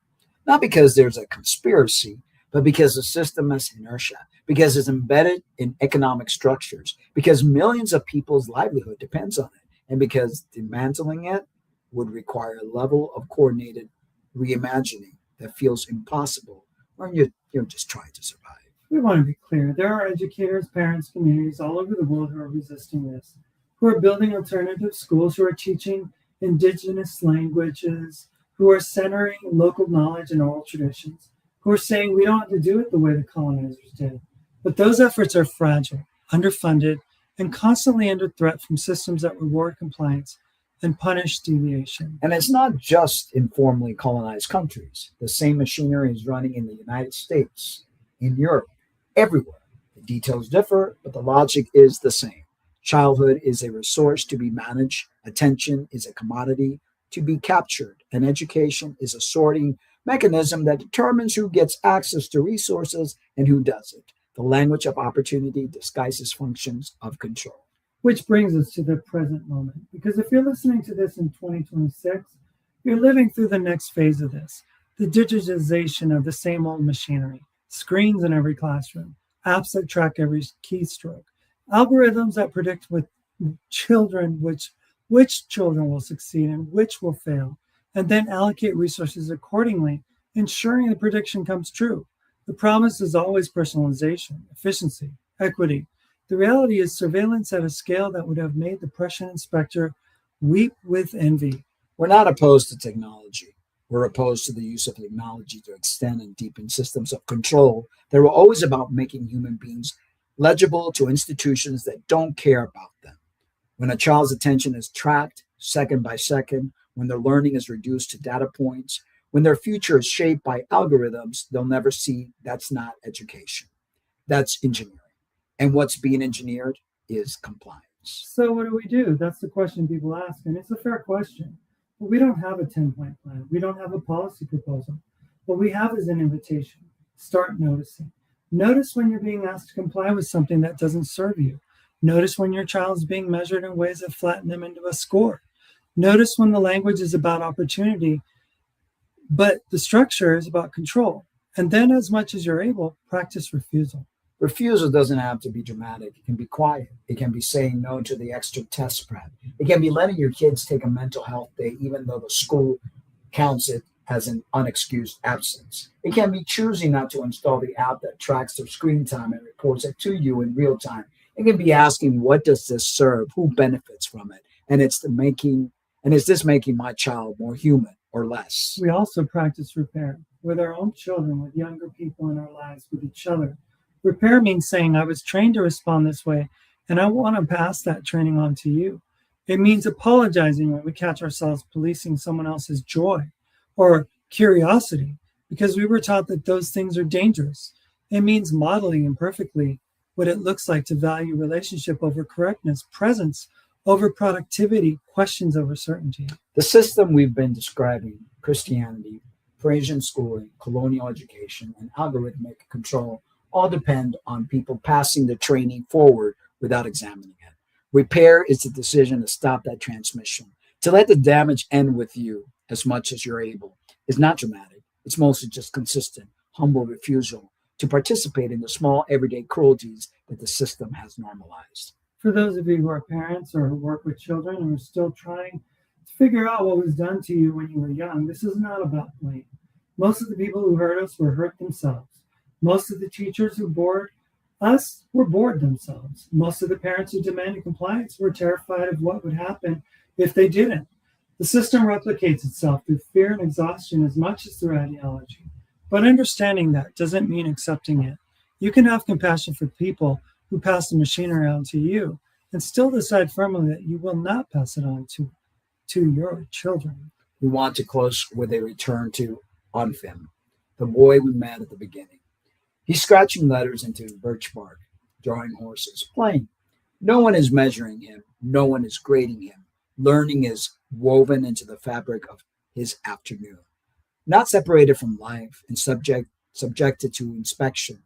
not because there's a conspiracy, but because the system has inertia, because it's embedded in economic structures, because millions of people's livelihood depends on it, and because dismantling it would require a level of coordinated reimagining that feels impossible when you're just trying to survive. We want to be clear. There are educators, parents, communities all over the world who are resisting this, who are building alternative schools, who are teaching indigenous languages, who are centering local knowledge and oral traditions, who are saying we don't have to do it the way the colonizers did. But those efforts are fragile, underfunded, and constantly under threat from systems that reward compliance and punish deviation. And it's not just in formerly colonized countries. The same machinery is running in the United States, in Europe, everywhere. The details differ, but the logic is the same. Childhood is a resource to be managed. Attention is a commodity to be captured. And education is a sorting mechanism that determines who gets access to resources and who doesn't. The language of opportunity disguises functions of control. Which brings us to the present moment. Because if you're listening to this in 2026, you're living through the next phase of this, the digitization of the same old machinery, screens in every classroom, apps that track every keystroke, algorithms that predict with children which which children will succeed and which will fail, and then allocate resources accordingly, ensuring the prediction comes true. The promise is always personalization, efficiency, equity. The reality is surveillance at a scale that would have made the Prussian inspector weep with envy. We're not opposed to technology. We're opposed to the use of technology to extend and deepen systems of control that are always about making human beings legible to institutions that don't care about them. When a child's attention is tracked second by second, when their learning is reduced to data points, when their future is shaped by algorithms, they'll never see that's not education. That's engineering. And what's being engineered is compliance. So what do? That's the question people ask, and it's a fair question. But we don't have a 10-point plan. We don't have a policy proposal. What we have is an invitation. Start noticing. Notice when you're being asked to comply with something that doesn't serve you. Notice when your child is being measured in ways that flatten them into a score. Notice when the language is about opportunity, but the structure is about control. And then, as much as you're able, practice refusal. Refusal doesn't have to be dramatic. It can be quiet. It can be saying no to the extra test prep. It can be letting your kids take a mental health day, even though the school counts it as an unexcused absence. It can be choosing not to install the app that tracks their screen time and reports it to you in real time. It can be asking, what does this serve? Who benefits from it? And is this making my child more human or less? We also practice repair with our own children, with younger people in our lives, with each other. Repair means saying, I was trained to respond this way, and I want to pass that training on to you. It means apologizing when we catch ourselves policing someone else's joy or curiosity because we were taught that those things are dangerous. It means modeling imperfectly what it looks like to value relationship over correctness, presence over productivity, questions over certainty. The system we've been describing, Christianity, Parisian schooling, colonial education, and algorithmic control, all depend on people passing the training forward without examining it. Repair is the decision to stop that transmission, to let the damage end with you as much as you're able. It's not dramatic. It's mostly just consistent, humble refusal to participate in the small everyday cruelties that the system has normalized. For those of you who are parents or who work with children and are still trying to figure out what was done to you when you were young, this is not about blame. Most of the people who hurt us were hurt themselves. Most of the teachers who bored us were bored themselves. Most of the parents who demanded compliance were terrified of what would happen if they didn't. The system replicates itself through fear and exhaustion as much as through ideology. But understanding that doesn't mean accepting it. You can have compassion for people who pass the machine around to you and still decide firmly that you will not pass it on to your children. We want to close with a return to Onfim, the boy we met at the beginning. He's scratching letters into birch bark, drawing horses, playing. No one is measuring him. No one is grading him. Learning is woven into the fabric of his afternoon. Not separated from life and subjected to inspection.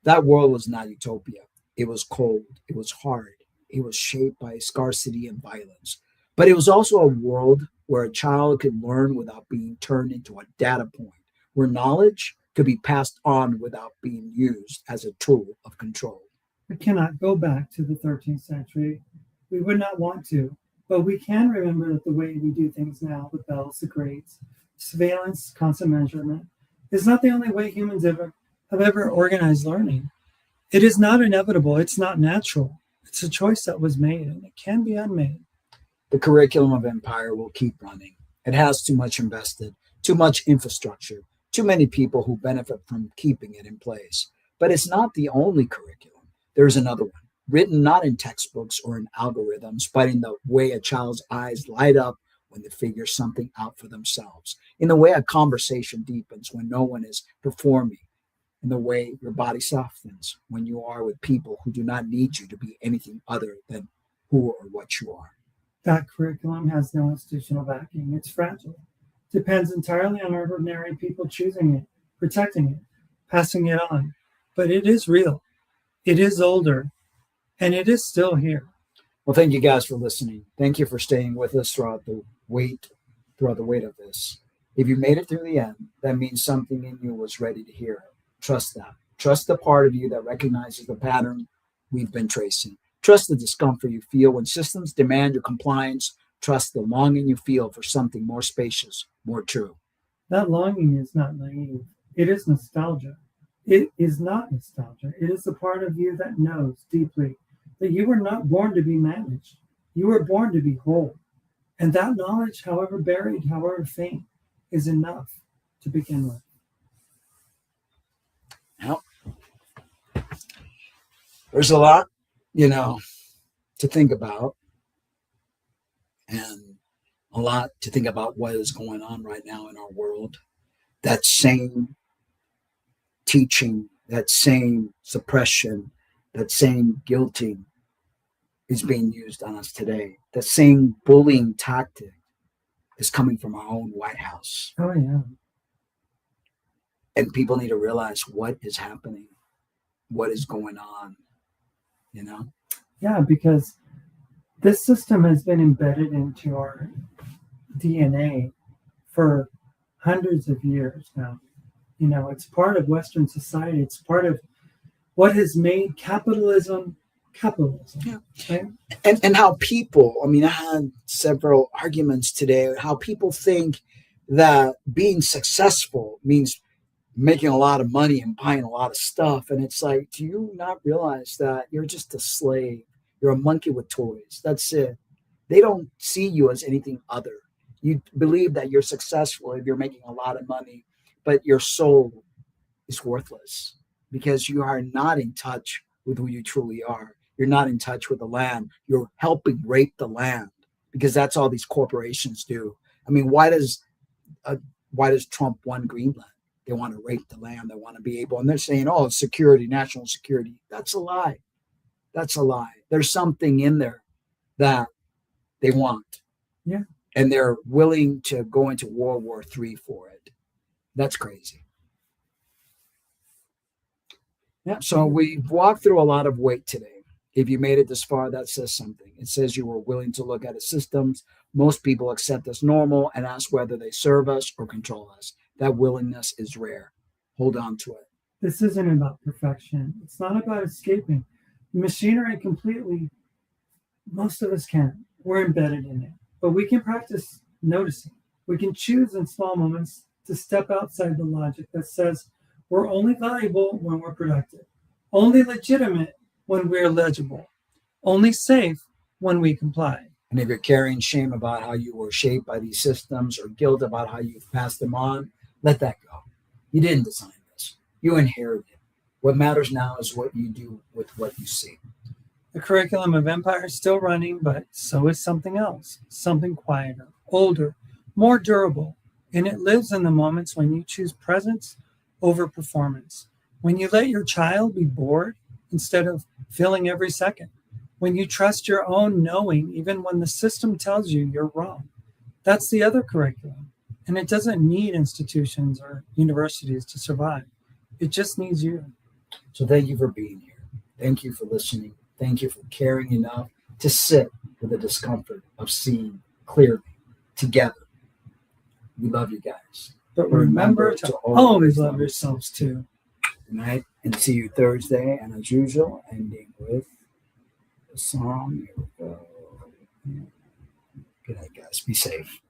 That world was not utopia. It was cold. It was hard. It was shaped by scarcity and violence. But it was also a world where a child could learn without being turned into a data point, where knowledge could be passed on without being used as a tool of control. We cannot go back to the 13th century. We would not want to, but we can remember that the way we do things now, the bells, the grades, surveillance, constant measurement, is not the only way humans have ever organized learning. It is not inevitable. It's not natural. It's a choice that was made, and it can be unmade. The curriculum of empire will keep running. It has too much invested, too much infrastructure, too many people who benefit from keeping it in place. But it's not the only curriculum. There's another one, written not in textbooks or in algorithms, but in the way a child's eyes light up when they figure something out for themselves, in the way a conversation deepens when no one is performing, in the way your body softens when you are with people who do not need you to be anything other than who or what you are. That curriculum has no institutional backing. It's fragile. Depends entirely on ordinary people choosing it, protecting it, passing it on. But it is real. It is older, and it is still here. Well, thank you guys for listening. Thank you for staying with us throughout the weight of this. If you made it through the end, that means something in you was ready to hear it. Trust that. Trust the part of you that recognizes the pattern we've been tracing. Trust the discomfort you feel when systems demand your compliance. Trust the longing you feel for something more spacious, more true. That longing is not naive. It is nostalgia. It is not nostalgia. It is the part of you that knows deeply that you were not born to be managed. You were born to be whole. And that knowledge, however buried, however faint, is enough to begin with. Now, there's a lot, to think about, and a lot to think about what is going on right now in our world. That same teaching, that same suppression, that same guilting is being used on us today. The same bullying tactic is coming from our own White House. Oh, yeah. And people need to realize what is happening, what is going on, Yeah, because this system has been embedded into our DNA for hundreds of years now. It's part of Western society. It's part of what has made capitalism. Yeah. Right? And how people, I had several arguments today, how people think that being successful means making a lot of money and buying a lot of stuff. And it's like, do you not realize that you're just a slave? You're a monkey with toys. That's it. They don't see you as anything other. You believe that you're successful if you're making a lot of money, but your soul is worthless because you are not in touch with who you truly are. You're not in touch with the land. You're helping rape the land because that's all these corporations do. Why does Trump want Greenland? They want to rape the land. They want to be able, and they're saying, oh, security, national security. That's a lie. That's a lie. There's something in there that they want. Yeah. And they're willing to go into World War III for it. That's crazy. Yeah. So we've walked through a lot of weight today. If you made it this far, that says something. It says you were willing to look at the systems most people accept as normal and ask whether they serve us or control us. That willingness is rare. Hold on to it. This isn't about perfection. It's not about escaping. Machinery completely, most of us can't. We're embedded in it. But we can practice noticing. We can choose in small moments to step outside the logic that says we're only valuable when we're productive, only legitimate when we're legible, only safe when we comply. And if you're carrying shame about how you were shaped by these systems or guilt about how you've passed them on, let that go. You didn't design this. You inherited it. What matters now is what you do with what you see. The curriculum of empire is still running, but so is something else, something quieter, older, more durable. And it lives in the moments when you choose presence over performance. When you let your child be bored instead of filling every second. When you trust your own knowing, even when the system tells you you're wrong. That's the other curriculum. And it doesn't need institutions or universities to survive. It just needs you. So thank you for being here. Thank you for listening. Thank you for caring enough to sit with the discomfort of seeing clearly together. We love you guys. But remember to always love yourselves too. Good night, and see you Thursday. And as usual, ending with a song. Here we go. Good night, guys. Be safe.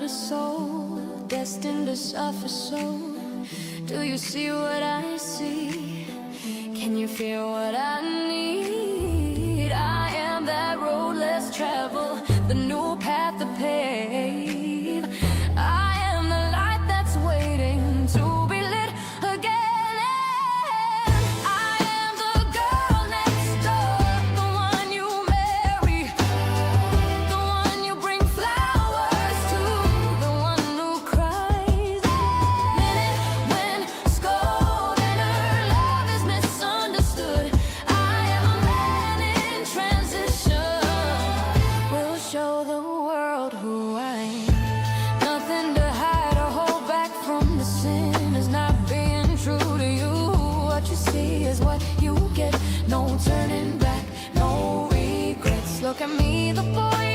Soul destined to suffer so. Do you see what I see? Can you feel what I need? I am that road less traveled, the new path to pave. I am the light that's waiting to be lit again. I am the girl next door, the one you marry, the one you bring flowers to, the one who cries minute when scolded and her love is misunderstood. I am a man in transition, will show the world who I am. Nothing to hide or hold back from the sin is not being true to you. What you see is what you get, no turning back, no regrets. Look at me, the boy